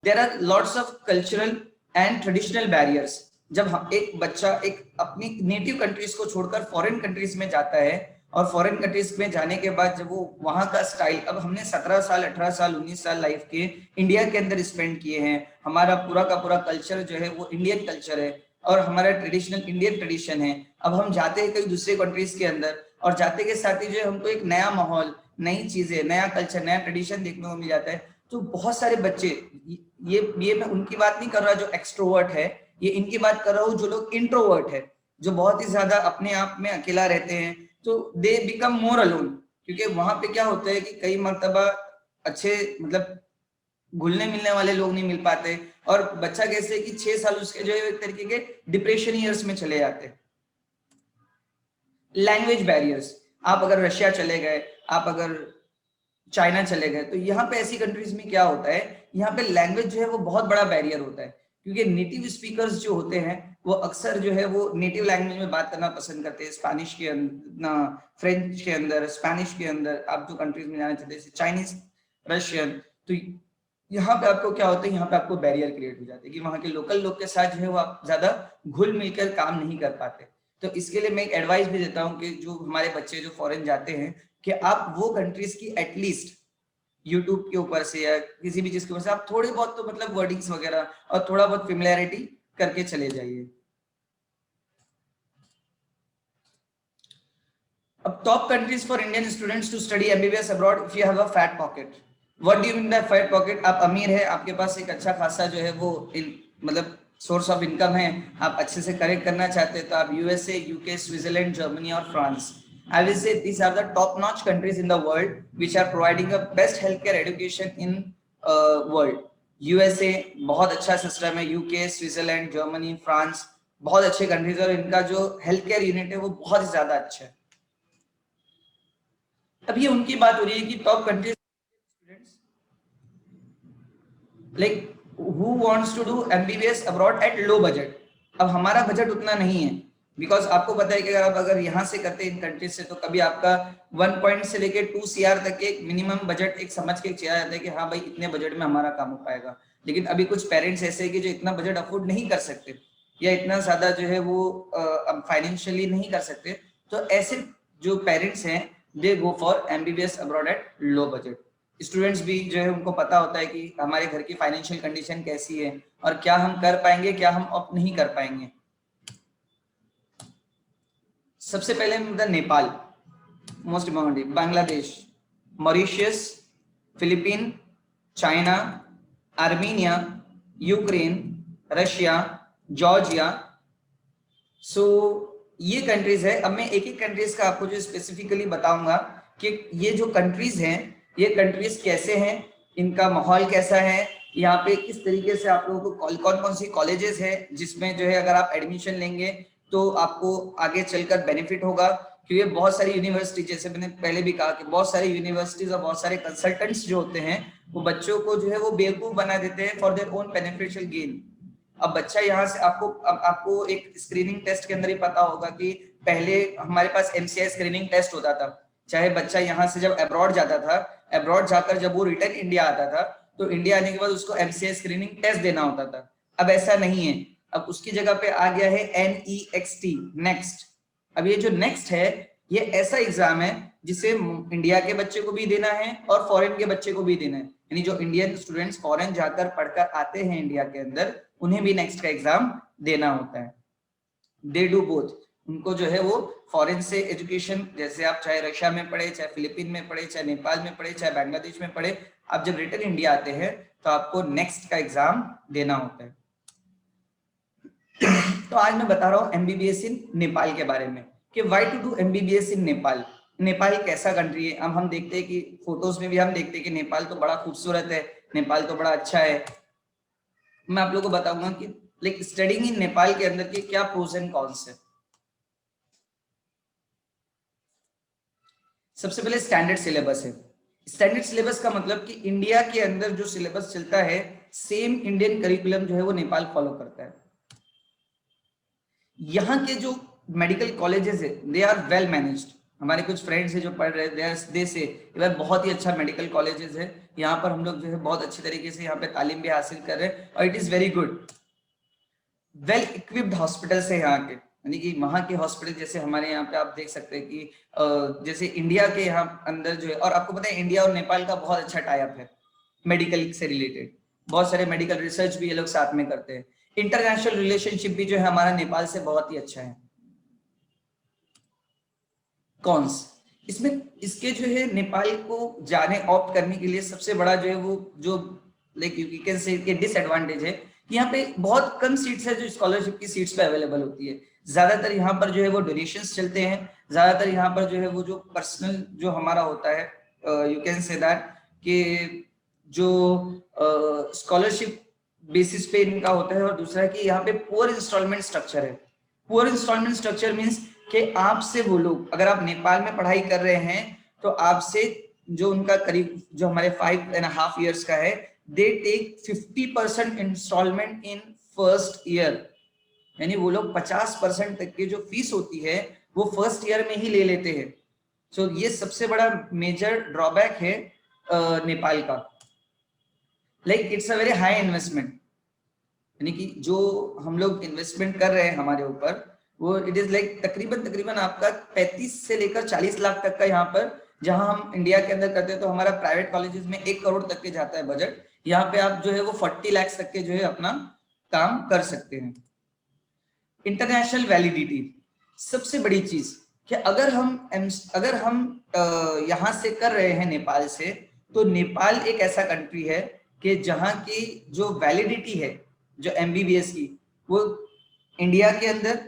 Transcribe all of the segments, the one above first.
There are lots of cultural and traditional barriers. जब हम एक बच्चा एक अपनी नेटिव कंट्रीज को छोड़कर फॉरेन कंट्रीज में जाता है और फॉरेन कंट्रीज में जाने के बाद जब वो वहां का स्टाइल, अब हमने 17 साल 18 साल 19 साल लाइफ के इंडिया के अंदर स्पेंड किए हैं, हमारा पूरा का पूरा कल्चर जो है वो इंडियन कल्चर है और हमारा ट्रेडिशनल इंडियन ट्रेडिशन है। अब हम जाते हैं कई दूसरे कंट्रीज के अंदर और जाते के साथ ही जो हमको एक नया माहौल, नई चीजें, नया कल्चर, नया ट्रेडिशन देखने को मिल जाता है। तो बहुत सारे बच्चे, ये मैं उनकी बात नहीं कर रहा जो एक्सट्रोवर्ट है, ये इनकी बात कर रहा हूँ जो लोग इंट्रोवर्ट है, जो बहुत ही ज्यादा अपने आप में अकेला रहते हैं, तो दे बिकम मोर अलोन। क्योंकि वहां पे क्या होता है कि कई मर्तबा अच्छे मतलब घुलने मिलने वाले लोग नहीं मिल पाते और बच्चा कैसे कि 6 साल उसके जो है एक तरीके के डिप्रेशन ईयर्स में चले जाते हैं। लैंग्वेज बैरियर्स, आप अगर रशिया चले गए, आप अगर चाइना चले गए, तो यहाँ पे ऐसी कंट्रीज में क्या होता है, यहाँ पे लैंग्वेज जो है वो बहुत बड़ा बैरियर होता है। क्योंकि नेटिव स्पीकर्स जो होते हैं वो अक्सर जो है वो नेटिव लैंग्वेज में बात करना पसंद करते हैं। स्पेनिश के अंदर, फ्रेंच के अंदर, स्पेनिश के अंदर, आप जो कंट्रीज में जाना चाहते हैं चाइनीज, रशियन, तो यहाँ पे आपको क्या होता है, यहाँ पे आपको बैरियर क्रिएट हो जाते हैं कि वहाँ के लोकल लोग के साथ जो है वो आप ज्यादा घुल मिलकर काम नहीं कर पाते। तो इसके लिए मैं एक एडवाइस भी देता हूँ कि जो हमारे बच्चे जो फॉरेन जाते हैं कि आप वो कंट्रीज की एटलीस्ट यूट्यूब के ऊपर से या किसी भी चीज के ऊपर से आप थोड़े बहुत तो मतलब वर्डिंग्स वगैरह और थोड़ा बहुत फेमिलियरिटी करके चले जाइए। अब top countries for Indian students to study MBBS abroad if you have a fat pocket. What do you mean by fat pocket? आप अमीर है, आपके पास एक अच्छा खासा जो है वो मतलब सोर्स ऑफ इनकम है, आप अच्छे से करेक्ट करना चाहते हैं, तो आप यूएसए, यूके, स्विट्जरलैंड, जर्मनी और France, I will say these are the top-notch countries in the world which are providing a best healthcare education in world. USA बहुत अच्छा सिस्टम है, यूके, स्विट्जरलैंड, जर्मनी, फ्रांस बहुत अच्छे countries और इनका जो health care unit है वो बहुत ही ज्यादा अच्छा है। अब ये उनकी बात हो रही है कि top countries students like who wants to do MBBS abroad at low budget. अब हमारा बजट उतना नहीं है, बिकॉज आपको पता है कि अगर आप अगर यहाँ से करते हैं इन कंट्रीज से, तो कभी आपका 1 पॉइंट से लेके 2 CR तक के मिनिमम बजट एक समझ के चला जाता है कि हाँ भाई इतने बजट में हमारा काम हो पाएगा। लेकिन अभी कुछ पेरेंट्स ऐसे हैं कि जो इतना बजट अफोर्ड नहीं कर सकते या इतना ज्यादा जो है वो अब फाइनेंशियली नहीं कर सकते, तो ऐसे जो पेरेंट्स हैं they go for MBBS abroad at low budget. Students भी जो है उनको पता होता है कि हमारे घर की फाइनेंशियल कंडीशन कैसी है और क्या हम कर पाएंगे, क्या हम ऑप्ट नहीं कर पाएंगे। सबसे पहले Nepal, most importantly Bangladesh, Mauritius, Philippine, China, Armenia, Ukraine, Russia, Georgia. So ये कंट्रीज है। अब मैं एक एक कंट्रीज का आपको जो स्पेसिफिकली बताऊंगा कि ये जो कंट्रीज हैं ये कंट्रीज कैसे हैं, इनका माहौल कैसा है, यहाँ पे किस तरीके से आप लोगों को कौन कौन सी कॉलेजेस है जिसमें जो है अगर आप एडमिशन लेंगे तो आपको आगे चलकर बेनिफिट होगा। क्योंकि बहुत सारी यूनिवर्सिटी, जैसे मैंने पहले भी कहा कि बहुत सारी यूनिवर्सिटीज और बहुत सारे कंसल्टेंट्स जो होते हैं वो बच्चों को जो है वो बेवकूफ बना देते हैं for their own beneficial gain. अब बच्चा यहाँ से आपको एक स्क्रीनिंग टेस्ट के अंदर ही पता होगा कि पहले हमारे पास एमसीआई स्क्रीनिंग टेस्ट होता था, चाहे बच्चा यहाँ से जब अब्रॉड जाता था, अब्रॉड जाकर जब वो रिटर्न इंडिया आता था तो इंडिया आने के बाद उसको एमसीआई स्क्रीनिंग टेस्ट देना होता था। अब ऐसा नहीं है, अब उसकी जगह पे आ गया है NEXT, नेक्स्ट। अब ये जो नेक्स्ट है ये ऐसा एग्जाम है जिसे इंडिया के बच्चे को भी देना है और फॉरेन के बच्चे को भी देना है, यानी जो इंडियन स्टूडेंट्स फॉरेन जाकर पढ़कर आते हैं इंडिया के अंदर उन्हें भी नेक्स्ट का एग्जाम देना होता है। They do both. उनको जो है वो फॉरेन से एजुकेशन, जैसे आप चाहे रशिया में पढ़े, चाहे फिलीपीन में पढ़े, चाहे नेपाल में पढ़े, चाहे बांग्लादेश में पढ़े, आप जब रिटर्न इंडिया आते हैं तो आपको नेक्स्ट का एग्जाम देना होता है। तो आज मैं बता रहा हूँ एमबीबीएस इन नेपाल के बारे में कि why to do MBBS in Nepal. Nepal कैसा कंट्री है? अब हम देखते हैं कि फोटोज में भी हम देखते हैं कि नेपाल तो बड़ा खूबसूरत है, नेपाल तो बड़ा अच्छा है। मैं आप लोगों को बताऊंगा कि लाइक स्टडिंग इन नेपाल के अंदर के क्या प्रोस एंड कॉन्स है। सबसे पहले स्टैंडर्ड सिलेबस है। स्टैंडर्ड सिलेबस का मतलब कि इंडिया के अंदर जो सिलेबस चलता है सेम इंडियन करिकुलम जो है वो नेपाल फॉलो करता है। यहाँ के जो मेडिकल कॉलेजेस है दे आर वेल मैनेज्ड। हमारे कुछ फ्रेंड्स हैं जो पढ़ रहे दे से इवन बहुत ही अच्छा मेडिकल कॉलेजेस है यहाँ पर, हम लोग जो है बहुत अच्छी तरीके से यहाँ पे तालीम भी हासिल कर रहे हैं और it is very good. Well equipped hospitals है यहाँ के, यानी कि वहाँ के हॉस्पिटल जैसे हमारे यहाँ पे आप देख सकते हैं कि जैसे इंडिया के यहाँ अंदर जो है, और आपको पता है इंडिया और नेपाल का बहुत अच्छा टाई अप है मेडिकल से रिलेटेड, बहुत सारे मेडिकल रिसर्च भी ये लोग साथ में करते हैं। इंटरनेशनल रिलेशनशिप भी जो है हमारा नेपाल से बहुत ही अच्छा है। कॉन्स इसमें, इसके जो है नेपाल को जाने ऑप्ट करने के लिए सबसे बड़ा जो है वो जो लाइक यू कैन से डिसएडवांटेज है कि यहाँ पे बहुत कम सीट्स है जो स्कॉलरशिप की सीट्स पे अवेलेबल होती है। ज्यादातर यहाँ पर जो है वो डोनेशंस चलते हैं, ज्यादातर यहाँ पर जो है वो जो पर्सनल जो हमारा होता है यू कैन से दैट कि जो स्कॉलरशिप बेसिस पे इनका होता है। और दूसरा कि यहाँ पे पुअर इंस्टॉलमेंट स्ट्रक्चर है। पुअर इंस्टॉलमेंट स्ट्रक्चर मीन्स कि आपसे वो लोग, अगर आप नेपाल में पढ़ाई कर रहे हैं तो आपसे जो उनका करीब जो हमारे 5.5 years का है, they take 50% instalment in first year, यानी वो लोग 50% तक की जो फीस होती है वो फर्स्ट ईयर में ही ले लेते हैं। सो ये सबसे बड़ा मेजर ड्रॉबैक है नेपाल का। Like it's a very high investment, यानी कि जो हम लोग इन्वेस्टमेंट कर रहे हैं हमारे ऊपर वो इट इज लाइक तकरीबन आपका 35 से लेकर 40 लाख तक का यहाँ पर, जहां हम इंडिया के अंदर करते हैं तो हमारा प्राइवेट कॉलेजेस में 1 करोड़ तक के जाता है बजट, यहाँ पे आप जो है वो 40 लाख तक के जो है अपना काम कर सकते हैं। इंटरनेशनल वैलिडिटी सबसे बड़ी चीज कि अगर हम यहाँ से कर रहे हैं नेपाल से, तो नेपाल एक ऐसा कंट्री है कि जहाँ की जो वैलिडिटी है जो एमबीबीएस की, वो इंडिया के अंदर,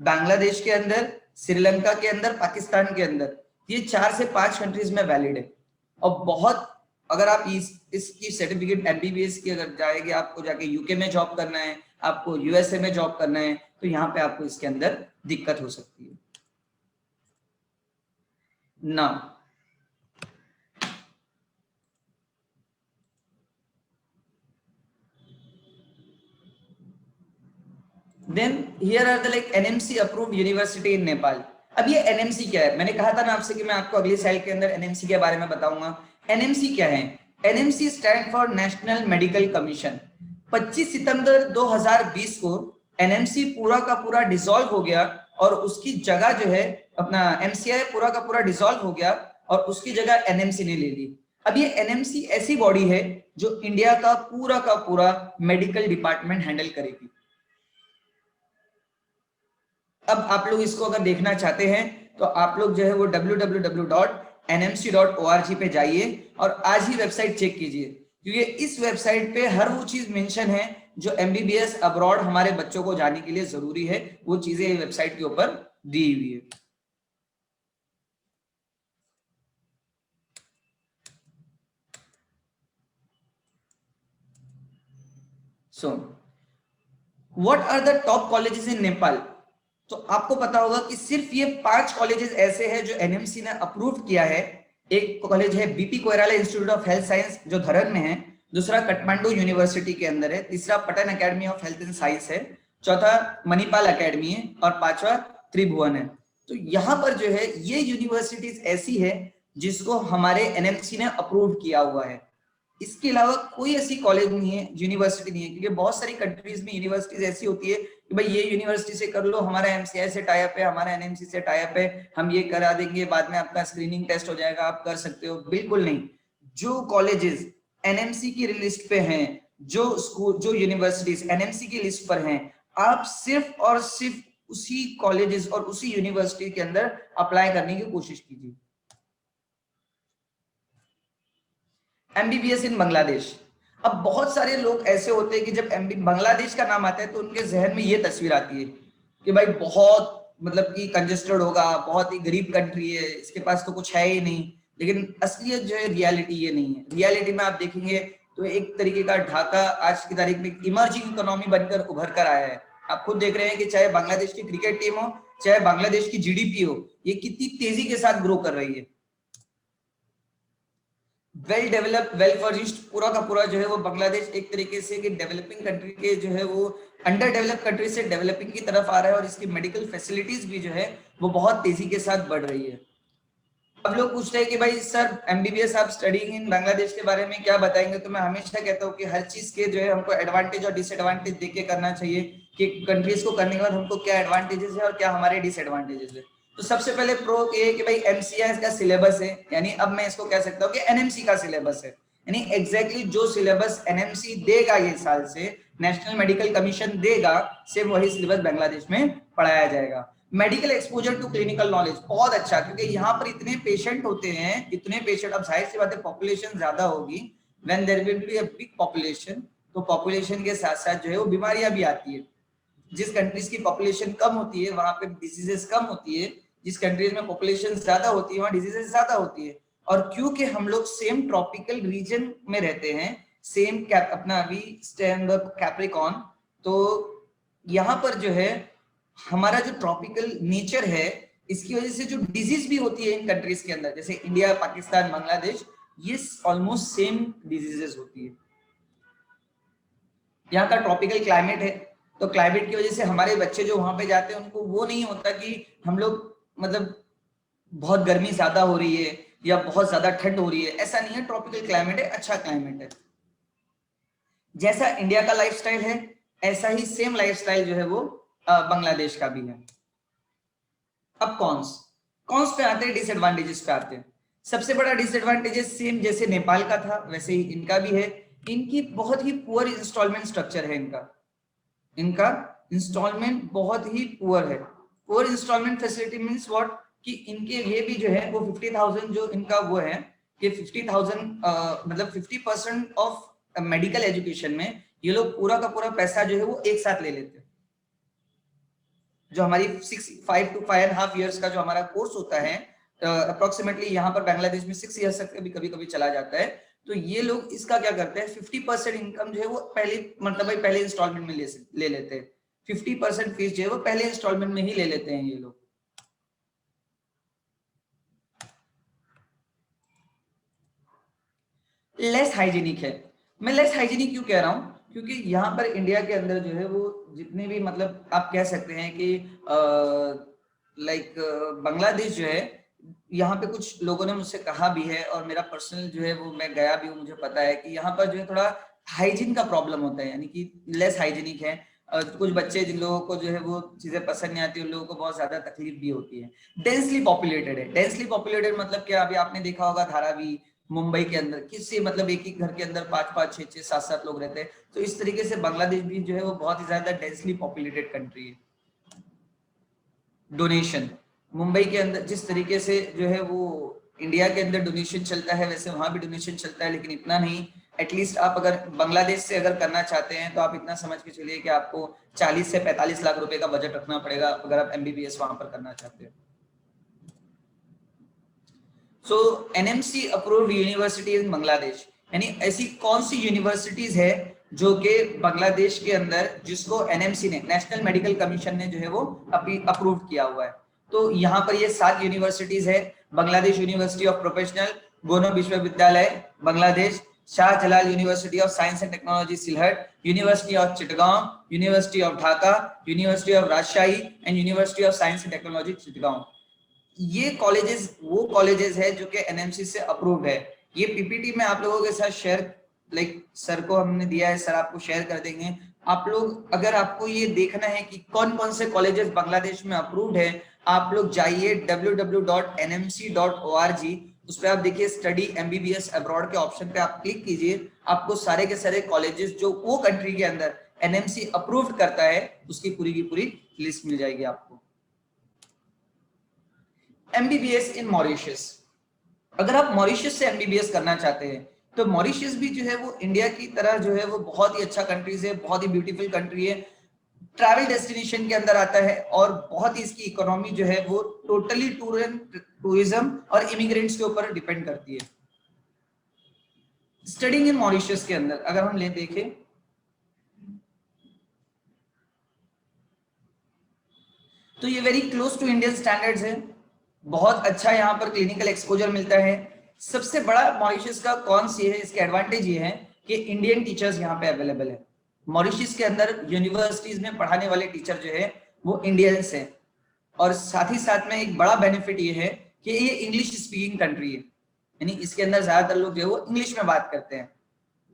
बांग्लादेश के अंदर, श्रीलंका के अंदर, पाकिस्तान के अंदर, ये 4 से 5 कंट्रीज में वैलिड है। और बहुत अगर आप इसकी सर्टिफिकेट एमबीबीएस की अगर जाएंगे, आपको जाके यूके में जॉब करना है, आपको यूएसए में जॉब करना है, तो यहाँ पे आपको इसके अंदर दिक्कत हो सकती है ना। Then here are the like NMC approved university in Nepal. अब ये एनएमसी क्या है, मैंने कहा था ना आपसे कि मैं आपको अगली स्लाइड के अंदर एनएमसी के बारे में बताऊंगा। एनएमसी क्या है? NMC stand for national Medical commission. 25 सितंबर 2020 को एनएमसी पूरा का पूरा डिसॉल्व हो गया और उसकी जगह जो है अपना एमसीआई पूरा का पूरा डिसॉल्व हो गया और उसकी जगह एनएमसी ने ले ली। अब ये एनएमसी ऐसी बॉडी है जो इंडिया का पूरा मेडिकल डिपार्टमेंट हैंडल करेगी। अब आप लोग इसको अगर देखना चाहते हैं तो आप लोग जो है वो www.nmc.org पे जाइए और आज ही वेबसाइट चेक कीजिए, क्योंकि इस वेबसाइट पे हर वो चीज मेंशन है जो एमबीबीएस अब्रॉड हमारे बच्चों को जाने के लिए जरूरी है, वो चीजें वेबसाइट के ऊपर दी हुई है। So what are the top colleges in Nepal? तो आपको पता होगा कि सिर्फ ये 5 कॉलेजेस ऐसे हैं जो एनएमसी ने अप्रूव किया है। एक कॉलेज है BP Koirala institute of health science जो धरन में है, दूसरा काठमांडू यूनिवर्सिटी के अंदर है, तीसरा Patan academy of health and science है, चौथा मणिपाल एकेडमी है और पांचवा त्रिभुवन है। तो यहाँ पर जो है ये यूनिवर्सिटीज ऐसी है जिसको हमारे एनएमसी ने अप्रूव किया हुआ है। इसके अलावा कोई ऐसी कॉलेज नहीं है, यूनिवर्सिटी नहीं है, क्योंकि बहुत सारी कंट्रीज में यूनिवर्सिटीज ऐसी होती है कि भाई ये यूनिवर्सिटी से कर लो, हमारा एमसीआई से टाई अप है, हमारा एनएमसी से टाई अप है, हम ये करा देंगे, बाद में आपका स्क्रीनिंग टेस्ट हो जाएगा, आप कर सकते हो। बिल्कुल नहीं। जो कॉलेजेस एनएमसी की लिस्ट पे हैं, जो स्कूल जो यूनिवर्सिटीज एनएमसी की लिस्ट पर हैं, आप सिर्फ और सिर्फ उसी कॉलेजेस और उसी यूनिवर्सिटी के अंदर अप्लाई करने की कोशिश कीजिए। एमबीबीएस इन बांग्लादेश। अब बहुत सारे लोग ऐसे होते हैं कि जब बांग्लादेश का नाम आता है तो उनके जहन में ये तस्वीर आती है कि भाई बहुत मतलब कि कंजेस्टेड होगा, बहुत ही गरीब कंट्री है, इसके पास तो कुछ है ही नहीं। लेकिन असलियत जो है रियलिटी ये नहीं है। रियलिटी में आप देखेंगे तो एक तरीके का ढाका आज की तारीख में इमर्जिंग इकोनॉमी बनकर उभर कर आया है। आप खुद देख रहे हैं कि चाहे बांग्लादेश की क्रिकेट टीम हो, चाहे बांग्लादेश की जीडीपी हो, ये कितनी तेजी के साथ ग्रो कर रही है। वेल डेवलप्ड, वेल फर्निश्ड पूरा का पूरा जो है वो बांग्लादेश एक तरीके से कि डेवलपिंग कंट्री के जो है वो अंडर डेवलप कंट्री से डेवलपिंग की तरफ आ रहा है और इसकी मेडिकल फैसिलिटीज भी जो है वो बहुत तेजी के साथ बढ़ रही है। अब लोग पूछते हैं कि भाई सर एमबीबीएस आप स्टडिंग इन बांग्लादेश के बारे में क्या बताएंगे, तो मैं हमेशा कहता हूँ कि हर चीज के जो है हमको एडवांटेज और डिसएडवांटेज देख के करना चाहिए कि कंट्रीज को करने के बाद हमको क्या एडवांटेजेस है और क्या हमारे डिसएडवांटेजेस है। तो सबसे पहले प्रो ये है कि भाई एमसीआई का सिलेबस है, यानी अब मैं इसको कह सकता हूँ कि एनएमसी का सिलेबस है, यानी एग्जैक्टली जो सिलेबस एनएमसी देगा ये साल से, नेशनल मेडिकल कमीशन देगा, सेम वही सिलेबस बांग्लादेश में पढ़ाया जाएगा। Medical exposure to clinical knowledge बहुत अच्छा, क्योंकि यहाँ पर इतने पेशेंट होते हैं, इतने पेशेंट, अब जाहिर सी बात है पॉपुलेशन ज्यादा होगी, when there will be a big population, तो पॉपुलेशन के साथ साथ जो है वो बीमारियां भी आती है। जिस कंट्रीज की पॉपुलेशन कम होती है वहां पे डिजीजेस कम होती है, जिस कंट्रीज में पॉपुलेशन ज्यादा होती है वहां डिजीजेस ज्यादा होती है। और क्योंकि हम लोग सेम ट्रॉपिकल रीजन में रहते हैं, सेम अपना अभी स्टैंड कैप्रिकॉन, तो यहाँ पर जो है हमारा जो ट्रॉपिकल नेचर है, इसकी वजह से जो डिजीज भी होती है इन कंट्रीज के अंदर, जैसे इंडिया, पाकिस्तान, बांग्लादेश, ये ऑलमोस्ट सेम डिजीजेस होती है। यहाँ का ट्रॉपिकल क्लाइमेट है, तो क्लाइमेट की वजह से हमारे बच्चे जो वहां पे जाते हैं उनको वो नहीं होता कि हम लोग मतलब बहुत गर्मी ज्यादा हो रही है या बहुत ज्यादा ठंड हो रही है, ऐसा नहीं है। ट्रॉपिकल क्लाइमेट है, अच्छा क्लाइमेट है। जैसा इंडिया का लाइफस्टाइल है ऐसा ही सेम लाइफस्टाइल जो है वो बांग्लादेश का भी है। अब कॉन्स पे आते हैं, डिसएडवांटेजेस पे आते हैं। सबसे बड़ा डिसएडवांटेजेस सेम जैसे नेपाल का था वैसे ही इनका भी है, इनकी बहुत ही पुअर इंस्टॉलमेंट स्ट्रक्चर है। इनका इंस्टॉलमेंट बहुत ही पुअर है। Poor instalment facility means what, कि इनके ये भी जो है वो 50,000 जो इनका वो है कि 50,000 मतलब 50% ऑफ मेडिकल एजुकेशन में ये लोग पूरा का पूरा पैसा जो है वो एक साथ ले लेते हैं। जो हमारी 5 to 5.5 years का जो हमारा कोर्स होता है, अप्रोक्सीमेटली यहाँ पर बांग्लादेश में 6 years तक कभी कभी चला जाता है, तो ये लोग इसका क्या करते हैं, 50% इनकम जो है वो पहले इंस्टॉलमेंट में ले लेते हैं। 50% फीस जो है वो पहले इंस्टॉलमेंट में ही ले लेते हैं ये लोग। लेस हाइजीनिक है। मैं लेस हाइजीनिक क्यों कह रहा हूं, क्योंकि यहाँ पर इंडिया के अंदर जो है वो जितने भी मतलब आप कह सकते हैं कि लाइक बांग्लादेश जो है, यहाँ पे कुछ लोगों ने मुझसे कहा भी है और मेरा पर्सनल जो है वो मैं गया भी हूँ, मुझे पता है कि यहाँ पर जो है थोड़ा हाइजीन का प्रॉब्लम होता है, यानी कि लेस हाइजीनिक है। कुछ बच्चे जिन लोगों को जो है वो चीजें पसंद नहीं आती, उन लोगों को बहुत ज्यादा तकलीफ भी होती है। डेंसली पॉपुलेटेड है। डेंसली पॉपुलेटेड मतलब क्या, अभी आपने देखा होगा धारावी, मुंबई के अंदर किसी मतलब एक ही घर के अंदर 5-5, 6-6, 7-7 लोग रहते हैं, तो इस तरीके से बांग्लादेश भी जो है वो बहुत ही ज्यादा डेंसली पॉपुलेटेड कंट्री है। डोनेशन, मुंबई के अंदर जिस तरीके से जो है वो इंडिया के अंदर डोनेशन चलता है वैसे वहां भी डोनेशन चलता है, लेकिन इतना नहीं। एटलीस्ट आप अगर बांग्लादेश से अगर करना चाहते हैं तो आप इतना समझ के चलिए कि आपको 40 से 45 लाख रुपए का बजट रखना पड़ेगा अगर आप एमबीबीएस वहां पर करना चाहते हैं। सो एनएमसी अप्रूव्ड यूनिवर्सिटी इन बांग्लादेश, यानी ऐसी कौन सी यूनिवर्सिटीज है जो कि बांग्लादेश के अंदर जिसको एनएमसी ने, नेशनल मेडिकल कमीशन ने जो है वो अप्रूव किया हुआ है। तो यहाँ पर ये 7 यूनिवर्सिटीज है। Bangladesh university of professional, Gono Bishwabidyalay Bangladesh, Shah Jalal university of science and technology Sylhet, university of Chittagong, university of Dhaka, university of Rajshahi and university of science and technology Chittagong. ये कॉलेजेस वो कॉलेजेस है जो कि एनएमसी से अप्रूव्ड है। ये पीपीटी में आप लोगों के साथ शेयर, लाइक सर को हमने दिया है, सर आपको शेयर कर देंगे। आप लोग अगर आपको ये देखना है कि कौन कौन से कॉलेजेस बांग्लादेश में अप्रूव्ड है, आप लोग जाइए www.nmc.org, उस पर आप देखिए स्टडी एमबीबीएस अब्रॉड के ऑप्शन पे आप क्लिक कीजिए, आपको सारे के सारे कॉलेजेस जो वो कंट्री के अंदर एनएमसी अप्रूव्ड करता है उसकी पूरी की पूरी लिस्ट मिल जाएगी आपको। एमबीबीएस इन मॉरिशस, अगर आप मॉरिशस से एमबीबीएस करना चाहते हैं तो मॉरिशस भी जो है वो इंडिया की तरह जो है वो बहुत ही अच्छा कंट्रीज है, बहुत ही ब्यूटीफुल कंट्री है, ट्रैवल डेस्टिनेशन के अंदर आता है और बहुत ही इसकी इकोनॉमी जो है वो टोटली टूरिज्म और इमिग्रेंट्स के ऊपर डिपेंड करती है। स्टडिंग इन मॉरिशस के अंदर अगर हम देखें तो ये very close to Indian standards है, बहुत अच्छा यहाँ पर क्लिनिकल एक्सपोजर मिलता है। सबसे बड़ा मॉरिशस का कौन सी है, इसके एडवांटेज ये है कि इंडियन टीचर्स यहाँ पे अवेलेबल है। मॉरिशस के अंदर यूनिवर्सिटीज में पढ़ाने वाले टीचर जो है वो इंडियंस हैं, और साथ ही साथ में एक बड़ा बेनिफिट ये है कि ये इंग्लिश स्पीकिंग कंट्री है, यानी इसके अंदर ज्यादातर लोग जो है वो इंग्लिश में बात करते हैं।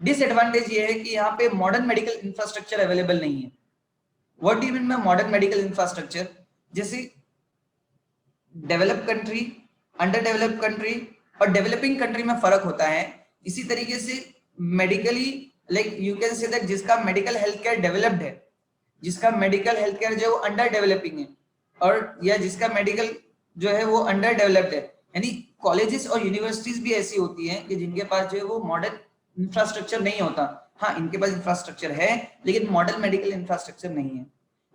डिसएडवांटेज ये है कि यहाँ पे मॉडर्न मेडिकल इंफ्रास्ट्रक्चर अवेलेबल नहीं है। What do you mean by modern medical infrastructure? जैसे develop country, under develop country और डेवलपिंग कंट्री में फर्क होता है। इसी तरीके से medically like you can say that जिसका मेडिकल हेल्थ केयर डेवलप्ड है, जिसका मेडिकल हेल्थ केयर जो है वो अंडर डेवलपिंग है, और या जिसका मेडिकल जो है वो अंडर डेवलप्ड है, यानी कॉलेजेस और यूनिवर्सिटीज भी ऐसी होती हैं कि जिनके पास जो है वो मॉडर्न इंफ्रास्ट्रक्चर नहीं होता। हाँ, इनके पास इंफ्रास्ट्रक्चर है लेकिन मॉडर्न मेडिकल इंफ्रास्ट्रक्चर नहीं है।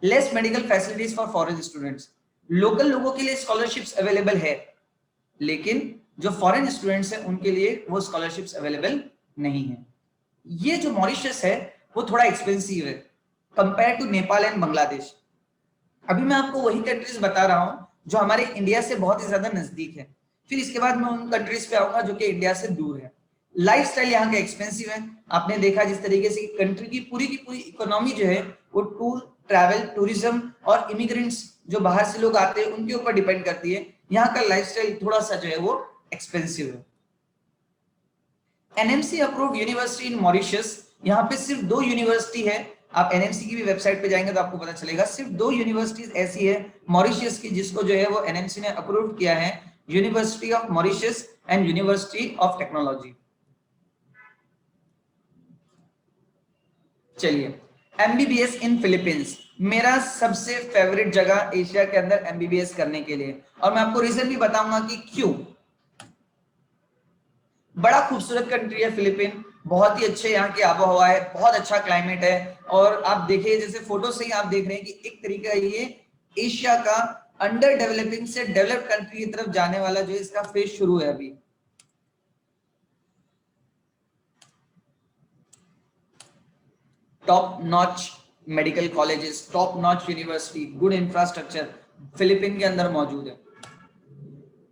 Less medical facilities for foreign students, local लोगों के लिए स्कॉलरशिप्स अवेलेबल है लेकिन जो फॉरेन स्टूडेंट्स हैं उनके लिए वो स्कॉलरशिप्स अवेलेबल नहीं है। ये जो मॉरिशस है वो थोड़ा एक्सपेंसिव है compare to Nepal and Bangladesh. अभी मैं आपको वही कंट्रीज बता रहा हूं जो हमारे इंडिया से बहुत ही ज्यादा नजदीक है, फिर इसके बाद मैं उन कंट्रीज पे आऊंगा जो कि इंडिया से दूर है। लाइफस्टाइल यहाँ का एक्सपेंसिव है। आपने देखा जिस तरीके से कंट्री की पूरी इकोनॉमी जो है वो टूर ट्रैवल टूरिज्म और इमिग्रेंट्स जो बाहर से लोग आते हैं उनके ऊपर डिपेंड करती है। यहाँ का लाइफस्टाइल थोड़ा सा जो है वो एक्सपेंसिव है। एनएमसी अप्रूव्ड यूनिवर्सिटी इन मॉरिशस, यहाँ पे सिर्फ 2 यूनिवर्सिटी है। आप एनएमसी की भी वेबसाइट पे जाएंगे तो आपको पता चलेगा सिर्फ 2 यूनिवर्सिटीज ऐसी है मॉरिशस की जिसको जो है वो एनएमसी ने अप्रूव किया है, university of Mauritius and university of technology. चलिए, एमबीबीएस इन फिलीपींस, मेरा सबसे फेवरेट जगह एशिया के अंदर एमबीबीएस करने के लिए, और मैं आपको रीजन भी बताऊंगा कि क्यों। बड़ा खूबसूरत कंट्री है फिलीपीन, बहुत ही अच्छे यहाँ की आबो हवा है, बहुत अच्छा क्लाइमेट है, और आप देखिए जैसे फोटो से ही आप देख रहे हैं कि एक तरीका ये एशिया का अंडर डेवलपिंग से डेवलप्ड कंट्री की तरफ जाने वाला जो इसका फेज शुरू है अभी। Top notch medical colleges, top notch university, good infrastructure Philippine के अंदर मौजूद है।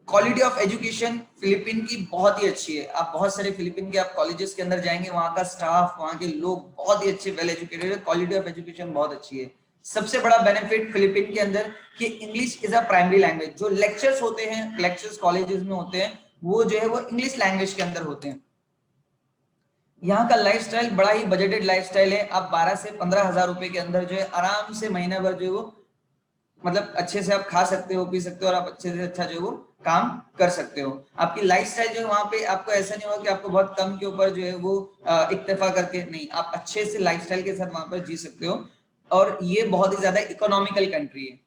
क्वालिटी ऑफ एजुकेशन फिलीपीन की बहुत ही अच्छी है। आप बहुत सारे फिलीपीन के आप कॉलेजेस के अंदर जाएंगे, वहां का स्टाफ, वहां के लोग बहुत ही अच्छे, वेल एजुकेटेड है, क्वालिटी ऑफ एजुकेशन बहुत अच्छी है। सबसे बड़ा बेनिफिट फिलीपीन के अंदर कि English is a primary language. जो लेक्चर्स होते हैं, लेक्चर्स कॉलेजेस में होते हैं, वो जो है वो इंग्लिश लैंग्वेज के अंदर होते हैं। यहाँ का लाइफस्टाइल बड़ा ही बजटेड लाइफस्टाइल है। आप 12 से 15 हजार रुपए के अंदर जो है आराम से महीना भर जो है वो मतलब अच्छे से आप खा सकते हो, पी सकते हो, और आप अच्छे से अच्छा जो है वो काम कर सकते हो। आपकी लाइफस्टाइल जो है वहां पे आपको ऐसा नहीं होगा कि आपको बहुत कम के ऊपर जो है वो इक्तफा करके, नहीं, आप अच्छे से लाइफस्टाइल के साथ वहां पर जी सकते हो। और ये बहुत ही ज्यादा इकोनॉमिकल कंट्री है।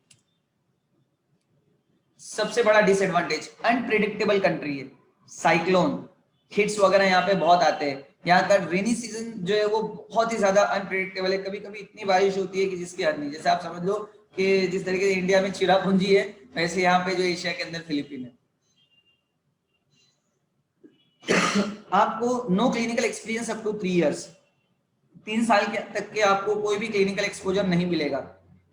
सबसे बड़ा डिसएडवांटेज, अनप्रिडिक्टेबल कंट्री है। साइक्लोन हिट्स वगैरह यहाँ पे बहुत आते हैं। यहाँ का रेनी सीजन जो है वो बहुत ही ज्यादा अनप्रिडिक्टेबल है। कभी कभी इतनी बारिश होती है कि जिसकी हद नहीं। जैसे आप समझ लो कि जिस तरीके से इंडिया में चिरापुंजी है, वैसे यहाँ पे जो एशिया के अंदर फिलीपीन है। आपको no clinical experience up to 3 years, 3 साल के तक के आपको कोई भी क्लिनिकल एक्सपोजर नहीं मिलेगा।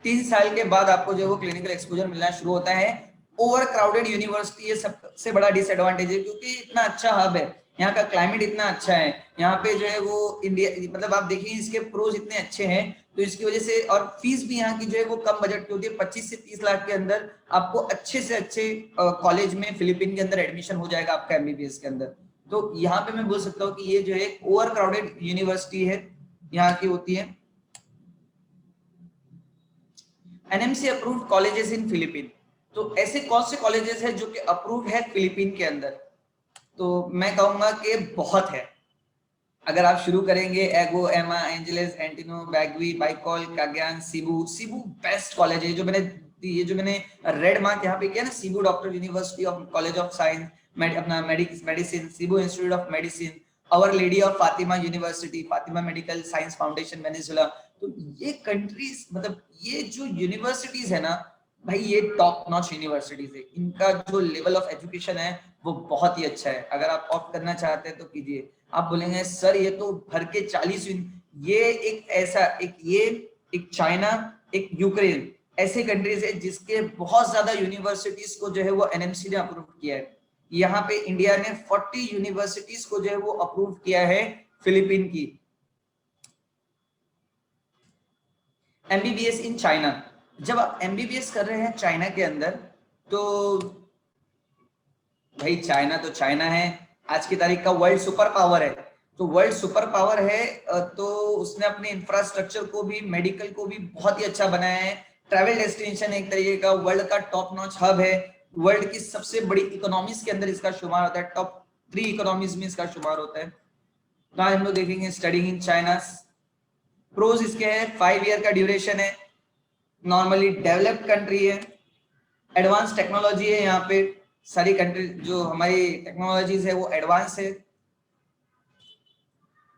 3 साल के बाद आपको जो वो क्लिनिकल एक्सपोजर मिलना शुरू होता है। ओवर क्राउडेड यूनिवर्सिटी ये सबसे बड़ा डिसएडवांटेज है, क्योंकि इतना अच्छा हब है, यहाँ का क्लाइमेट इतना अच्छा है, यहाँ पे जो है वो इंडिया मतलब आप देखिए इसके प्रोज इतने अच्छे हैं, तो इसकी वजह से। और फीस भी यहाँ की जो है वो कम बजट की होती है, 25 से 30 लाख के अंदर आपको अच्छे से अच्छे कॉलेज में फिलीपीन के अंदर एडमिशन हो जाएगा आपका एमबीबीएस के अंदर। तो यहाँ पे मैं बोल सकता हूँ कि ये जो है ओवर क्राउडेड यूनिवर्सिटी है यहाँ की होती है। NMC approved colleges in Philippine, तो ऐसे कौन से कॉलेजेस हैं जो कि अप्रूव है फिलीपीन के अंदर? तो मैं कहूंगा कि बहुत है। अगर आप शुरू करेंगे, एगो, एमा, एंजेलिस, एंटिनो, Baguio, Bicol, Cagayan, Cebu. Cebu best college है। जो मैंने रेड मार्क यहाँ पे किया ना, Cebu doctor university of college of science, अपना medicine, Cebu institute of medicine, our lady of Fatima university, Fatima medical science foundation Valenzuela. तो ये कंट्रीज मतलब ये जो यूनिवर्सिटीज है ना भाई, ये टॉप नॉच यूनिवर्सिटीज है। इनका जो लेवल ऑफ एजुकेशन है वो बहुत ही अच्छा है। अगर आप ऑप्ट करना चाहते हैं तो कीजिए। आप बोलेंगे सर ये तो भर के 40, ये एक ऐसा एक चाइना, एक यूक्रेन, ऐसे कंट्रीज है जिसके बहुत ज्यादा यूनिवर्सिटीज को जो है वो एनएमसी ने अप्रूव किया है। यहाँ पे इंडिया ने 40 यूनिवर्सिटीज को जो है वो अप्रूव किया है फिलीपीन की। एमबीबीएस इन चाइना, जब आप एमबीबीएस कर रहे हैं चाइना के अंदर, तो भाई चाइना तो चाइना है, आज की तारीख का वर्ल्ड सुपर पावर है। तो वर्ल्ड सुपर पावर है तो उसने अपने इंफ्रास्ट्रक्चर को भी, मेडिकल को भी बहुत ही अच्छा बनाया है। ट्रैवल डेस्टिनेशन एक तरीके का वर्ल्ड का टॉप नॉच हब है। वर्ल्ड की सबसे बड़ी इकोनॉमीज के अंदर इसका शुमार होता है, टॉप 3 इकोनॉमीज में इसका शुमार होता है। तो आज हम लोग देखेंगे स्टडिंग इन चाइना। प्रोज इसके है 5 ईयर का ड्यूरेशन है, नॉर्मली डेवलप्ड कंट्री है, एडवांस टेक्नोलॉजी है, यहाँ पे सारी कंट्री जो हमारी टेक्नोलॉजीज है वो एडवांस है।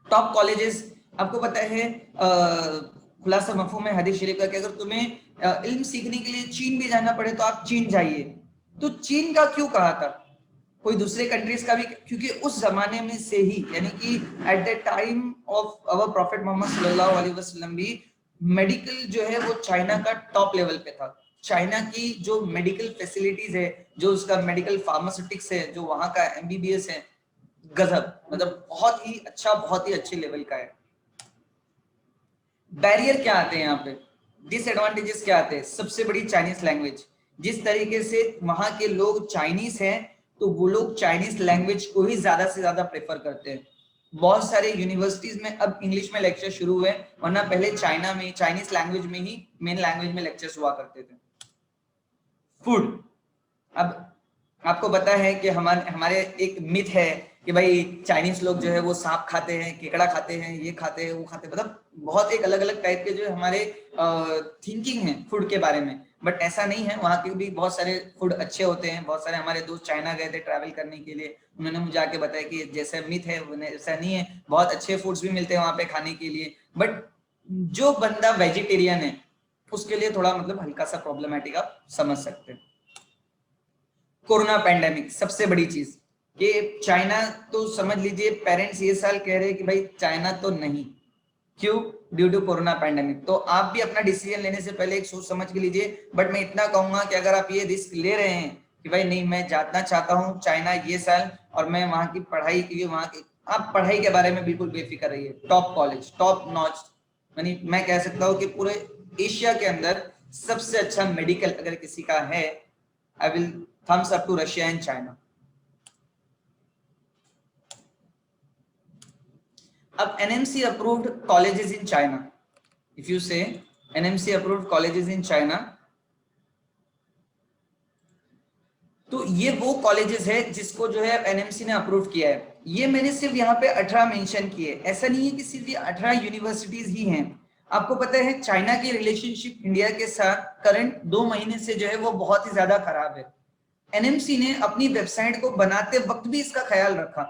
टॉप कॉलेजेस, आपको पता है खुलासा मफहूम है हदीस शरीफ का कि अगर तुम्हें इल्म सीखने के लिए चीन भी जाना पड़े तो आप चीन जाइए। तो चीन का क्यों कहा था, कोई दूसरे कंट्रीज का भी, क्योंकि उस जमाने में से ही, यानी कि at the time of our prophet Muhammad सल्लल्लाहु अलैहि वसल्लम भी मेडिकल जो है वो चाइना का टॉप लेवल पे था। चाइना की जो मेडिकल फैसिलिटीज है, जो उसका मेडिकल फार्मास्यूटिक्स है, जो वहां का एमबीबीएस है, गजब, मतलब बहुत ही अच्छा, बहुत ही अच्छे लेवल का है। बैरियर क्या आते हैं यहाँ पे, डिसएडवांटेजेस क्या आते हैं? सबसे बड़ी चाइनीज लैंग्वेज, जिस तरीके से वहां के लोग चाइनीज हैं तो वो लोग चाइनीज लैंग्वेज को ही ज्यादा से ज्यादा प्रेफर करते हैं। बहुत सारे यूनिवर्सिटीज में अब इंग्लिश में लेक्चर शुरू हुए, वरना पहले चाइना में चाइनीज लैंग्वेज में ही मेन लैंग्वेज में लेक्चर्स हुआ करते थे। फूड, अब आपको पता है कि हमारे एक मिथ है कि भाई चाइनीज लोग जो है वो सांप खाते हैं, केकड़ा खाते हैं, ये खाते हैं, वो खाते हैं, मतलब बहुत एक अलग अलग टाइप के जो हमारे थिंकिंग है फूड के बारे में। बट ऐसा नहीं है, वहाँ के भी बहुत सारे फूड अच्छे होते हैं। बहुत सारे हमारे दोस्त चाइना गए थे ट्रैवल करने के लिए, उन्होंने मुझे आके बताया कि जैसे मिथ है वैसा नहीं है, बहुत अच्छे फूड्स भी मिलते हैं वहाँ पे खाने के लिए। बट जो बंदा वेजिटेरियन है उसके लिए थोड़ा मतलब हल्का सा प्रॉब्लमेटिक आप समझ सकते हैं। कोरोना पैंडेमिक सबसे बड़ी चीज, कि चाइना तो समझ लीजिए पेरेंट्स ये साल कह रहे हैं कि भाई चाइना तो नहीं, क्यों? Due to corona pandemic. तो आप भी अपना डिसीजन लेने से पहले एक सोच समझ के लीजिए। बट मैं इतना कहूंगा कि अगर आप ये रिस्क ले रहे हैं कि भाई नहीं मैं जाना चाहता हूँ चाइना ये साल, और मैं वहां की पढ़ाई, क्योंकि वहां की आप पढ़ाई के बारे में बिल्कुल बेफिक्र रहिए, टॉप कॉलेज, टॉप नॉच, यानी मैं कह सकता हूँ कि पूरे एशिया के अंदर सबसे अच्छा मेडिकल अगर किसी का है, I will thumbs up to Russia and China. अब NMC approved colleges in China. If you say NMC approved colleges in China, तो ये वो कॉलेजेस है जिसको जो है NMC ने अप्रूव किया है। ये मैंने सिर्फ यहाँ पे 18 मेंशन किए, ऐसा नहीं है कि सिर्फ ये 18 यूनिवर्सिटीज ही हैं। आपको पता है चाइना की रिलेशनशिप इंडिया के साथ करंट 2 महीने से जो है वो बहुत ही ज्यादा खराब है। एनएमसी ने अपनी वेबसाइट को बनाते वक्त भी इसका ख्याल रखा।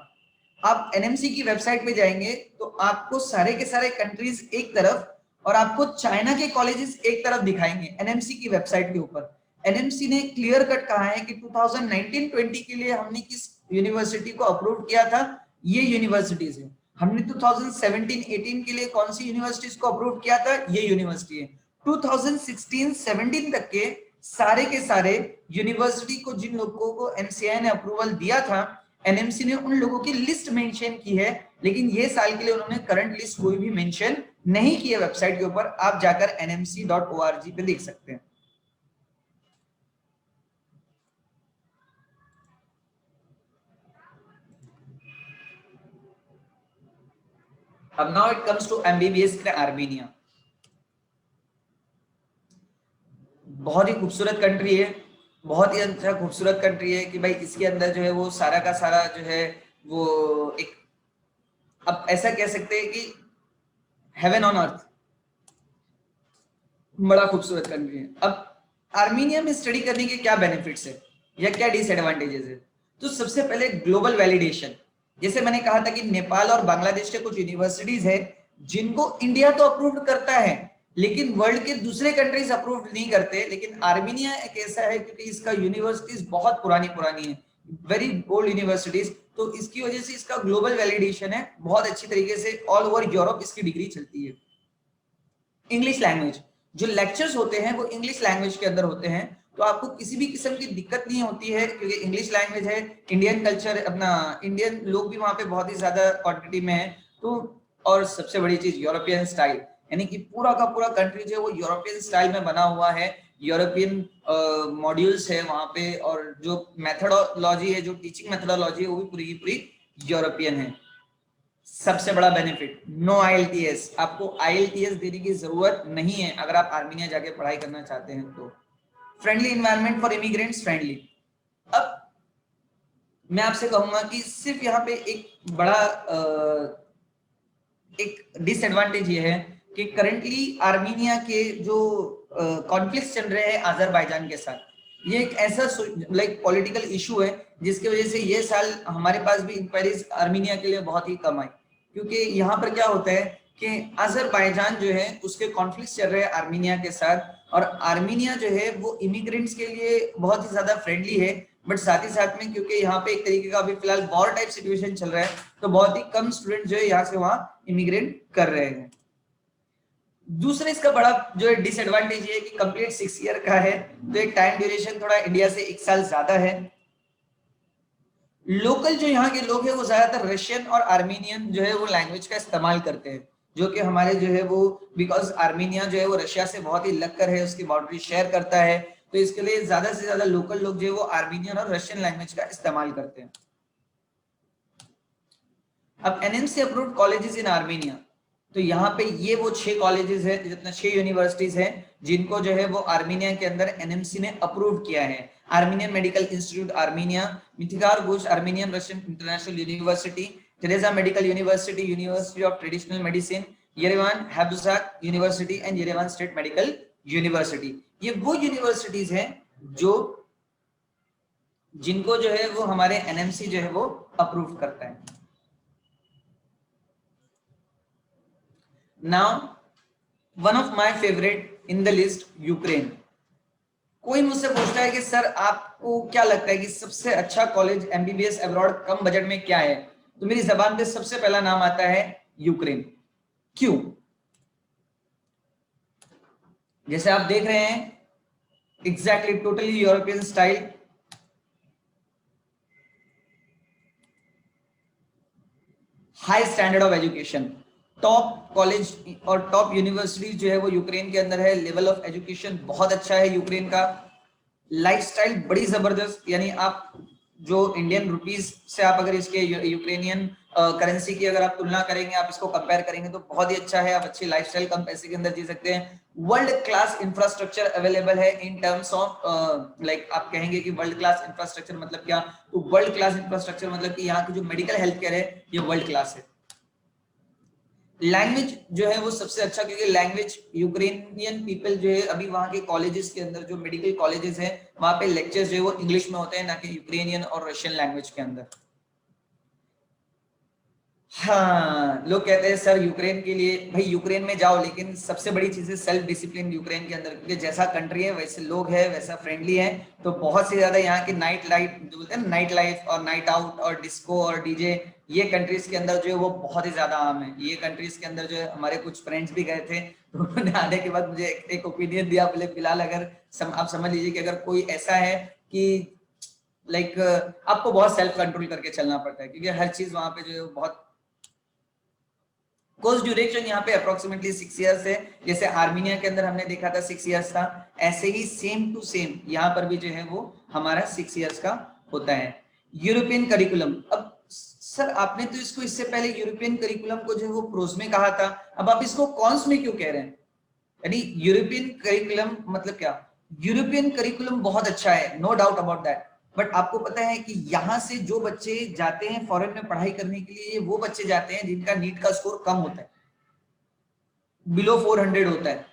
आप एनएमसी की वेबसाइट पे जाएंगे तो आपको सारे के सारे कंट्रीज एक तरफ और आपको चाइना के कॉलेजेस एक तरफ दिखाएंगे एनएमसी की वेबसाइट के ऊपर। एनएमसी ने क्लियर कट कहा है कि 2019-20 के लिए हमने किस यूनिवर्सिटी को अप्रूव किया था, ये यूनिवर्सिटीज है। हमने 2017-18 के लिए कौन सी यूनिवर्सिटीज को अप्रूव किया था, ये यूनिवर्सिटी है। 2016-17 तक के सारे यूनिवर्सिटी को, जिन लोगों को एनसीआई ने अप्रूवल दिया था, एनएमसी ने उन लोगों की लिस्ट मेंशन की है। लेकिन ये साल के लिए उन्होंने करंट लिस्ट कोई भी मेंशन नहीं की है वेबसाइट के ऊपर। आप जाकर nmc.org पे देख सकते हैं। अब now it comes to MBBS का आर्मेनिया। बहुत ही खूबसूरत कंट्री है, बहुत ही अच्छा खूबसूरत कंट्री है कि भाई इसके अंदर जो है वो सारा का सारा जो है वो एक, अब ऐसा कह सकते हैं कि हेवन ऑन अर्थ, बड़ा खूबसूरत कंट्री है। अब आर्मेनिया में स्टडी करने के क्या बेनिफिट्स है या क्या डिसएडवांटेजेस है? तो सबसे पहले ग्लोबल वैलिडेशन, जैसे मैंने कहा था कि नेपाल और बांग्लादेश के कुछ यूनिवर्सिटीज है जिनको इंडिया तो अप्रूव करता है लेकिन वर्ल्ड के दूसरे कंट्रीज अप्रूव नहीं करते। लेकिन आर्मेनिया एक ऐसा है क्योंकि इसका यूनिवर्सिटीज बहुत पुरानी पुरानी है, वेरी ओल्ड यूनिवर्सिटीज, तो इसकी वजह से इसका ग्लोबल वैलिडेशन है बहुत अच्छी तरीके से, ऑल ओवर यूरोप इसकी डिग्री चलती है। इंग्लिश लैंग्वेज, जो लेक्चर्स होते हैं वो इंग्लिश लैंग्वेज के अंदर होते हैं, तो आपको किसी भी किस्म की दिक्कत नहीं होती है क्योंकि इंग्लिश लैंग्वेज है। इंडियन कल्चर, अपना इंडियन लोग भी वहां पे बहुत ही ज्यादा क्वांटिटी में है। तो और सबसे बड़ी चीज यूरोपियन स्टाइल, यानी कि पूरा का पूरा कंट्री जो है वो यूरोपियन स्टाइल में बना हुआ है। यूरोपियन मॉड्यूल्स है वहां पे, और जो मेथोडोलॉजी है, जो टीचिंग मेथोडोलॉजी है, वो भी पूरी की पूरी यूरोपियन है। सबसे बड़ा बेनिफिट, नो IELTS, आपको IELTS देने की जरूरत नहीं है अगर आप आर्मीनिया जाके पढ़ाई करना चाहते हैं तो। Friendly environment for immigrants, friendly. अब मैं आपसे कहूंगा कि सिर्फ यहाँ पे एक बड़ा एक डिसएडवांटेज ये है कि करंटली आर्मीनिया के जो कॉन्फ्लिक्ट चल रहे हैं अजरबैजान के साथ, ये एक ऐसा लाइक पॉलिटिकल इशू है जिसकी वजह से ये साल हमारे पास भी इंक्वायरीज आर्मीनिया के लिए बहुत ही कम आई, क्योंकि यहाँ पर क्या होता है कि अजरबैजान जो है उसके कॉन्फ्लिक्ट चल रहे हैं आर्मीनिया के साथ, और आर्मीनिया जो है वो इमिग्रेंट्स के लिए बहुत ही ज्यादा फ्रेंडली है, बट साथ ही साथ में क्योंकि यहाँ पे एक तरीके का अभी फिलहाल वॉर टाइप सिचुएशन चल रहा है, तो बहुत ही कम स्टूडेंट जो है यहाँ से वहां इमिग्रेट कर रहे हैं। दूसरा इसका बड़ा जो है डिसएडवांटेज है कि कंप्लीट 6 ईयर का है, तो एक टाइम ड्यूरेशन थोड़ा इंडिया से 1 साल ज्यादा है। लोकल जो यहाँ के लोग हैं वो ज्यादातर रशियन और आर्मीनियन जो है वो लैंग्वेज का इस्तेमाल करते हैं, जो कि हमारे जो है वो बिकॉज आर्मीनिया जो है वो रशिया से बहुत ही लगकर है, उसकी बाउंड्री शेयर करता है, तो इसके लिए ज्यादा से ज्यादा लोकल लोग जो है वो आर्मीनियन और रशियन लैंग्वेज का इस्तेमाल करते हैं। अब NMC approved colleges in Armenia, तो यहाँ पे ये वो 6 कॉलेजेस है, जितना 6 यूनिवर्सिटीज है जिनको जो है वो आर्मीनिया के अंदर NMC ने अप्रूव किया है। Armenian medical institute Armenia, Mkhitar Gosh Armenian Russian international university, Tereza medical university, university of traditional medicine, Yerevan Haybusak university and Yerevan state medical university. ये वो यूनिवर्सिटीज हैं जो जिनको जो है वो हमारे NMC जो है वो अप्रूव करता है। Now, one of my favorite in the list, Ukraine. कोई मुझसे पूछता है कि सर आपको क्या लगता है कि सबसे अच्छा कॉलेज MBBS अब्रॉड कम बजट में क्या है, तो मेरी जबान पे सबसे पहला नाम आता है यूक्रेन। क्यों? जैसे आप देख रहे हैं, exactly totally European style, high standard of education, top college और टॉप यूनिवर्सिटी जो है वो यूक्रेन के अंदर है, लेवल ऑफ एजुकेशन बहुत अच्छा है यूक्रेन का, लाइफस्टाइल बड़ी जबरदस्त, यानी आप जो इंडियन रुपीस से आप अगर इसके यूक्रेनियन करेंसी की अगर आप तुलना करेंगे, आप इसको कंपेयर करेंगे तो बहुत ही अच्छा है, आप अच्छी लाइफस्टाइल कम पैसे के अंदर जी सकते हैं। वर्ल्ड क्लास इंफ्रास्ट्रक्चर अवेलेबल है इन टर्म्स ऑफ लाइक आप कहेंगे कि वर्ल्ड क्लास इंफ्रास्ट्रक्चर मतलब क्या, तो वर्ल्ड क्लास इंफ्रास्ट्रक्चर मतलब कि यहाँ की जो मेडिकल हेल्थ केयर है ये वर्ल्ड क्लास है। लैंग्वेज जो है वो सबसे अच्छा, क्योंकि लैंग्वेज यूक्रेनियन पीपल जो है अभी वहां के कॉलेजेस के अंदर जो मेडिकल कॉलेजेस हैं वहां पे लेक्चर्स जो है वो इंग्लिश में होते हैं, ना कि यूक्रेनियन और रशियन लैंग्वेज के अंदर। हाँ, लोग कहते हैं सर यूक्रेन के लिए, भाई यूक्रेन में जाओ, लेकिन सबसे बड़ी चीज है सेल्फ डिसिप्लिन यूक्रेन के अंदर, क्योंकि जैसा कंट्री है वैसे लोग है, वैसा फ्रेंडली है, तो बहुत से ज्यादा यहाँ की नाइट लाइफ जो बोलते हैं नाइट लाइफ और नाइट आउट और डिस्को और डीजे, ये कंट्रीज के अंदर जो है वो बहुत ही ज्यादा आम है। ये कंट्रीज के अंदर जो है हमारे कुछ फ्रेंड्स भी गए थे, तो उन्होंने आने के बाद मुझे एक ओपिनियन दिया, बोले फिलहाल अगर आप समझ लीजिए कि अगर कोई ऐसा है कि लाइक आपको बहुत सेल्फ कंट्रोल करके चलना पड़ता है, क्योंकि हर चीज वहां पे जो है बहुत कोर्स ड्यूरेशन यहाँ पे अप्रोक्सीमेटली 6 इयर्स है, जैसे आर्मीनिया के अंदर हमने देखा था 6 इयर्स था, ऐसे ही सेम टू सेम यहाँ पर भी जो है वो हमारा 6 इयर्स का होता है। यूरोपियन करिकुलम, अब सर आपने तो इसको इससे पहले यूरोपियन करिकुलम को जो है वो प्रोज में कहा था, अब आप इसको कॉन्स में क्यों कह रहे हैं? यानी यूरोपियन करिकुलम मतलब क्या? यूरोपियन करिकुलम बहुत अच्छा है, no doubt about that, but आपको पता है कि यहाँ से जो बच्चे जाते हैं फॉरेन में पढ़ाई करने के लिए, वो बच्चे जाते हैं जिनका नीट का स्कोर कम होता है, बिलो 400 होता है,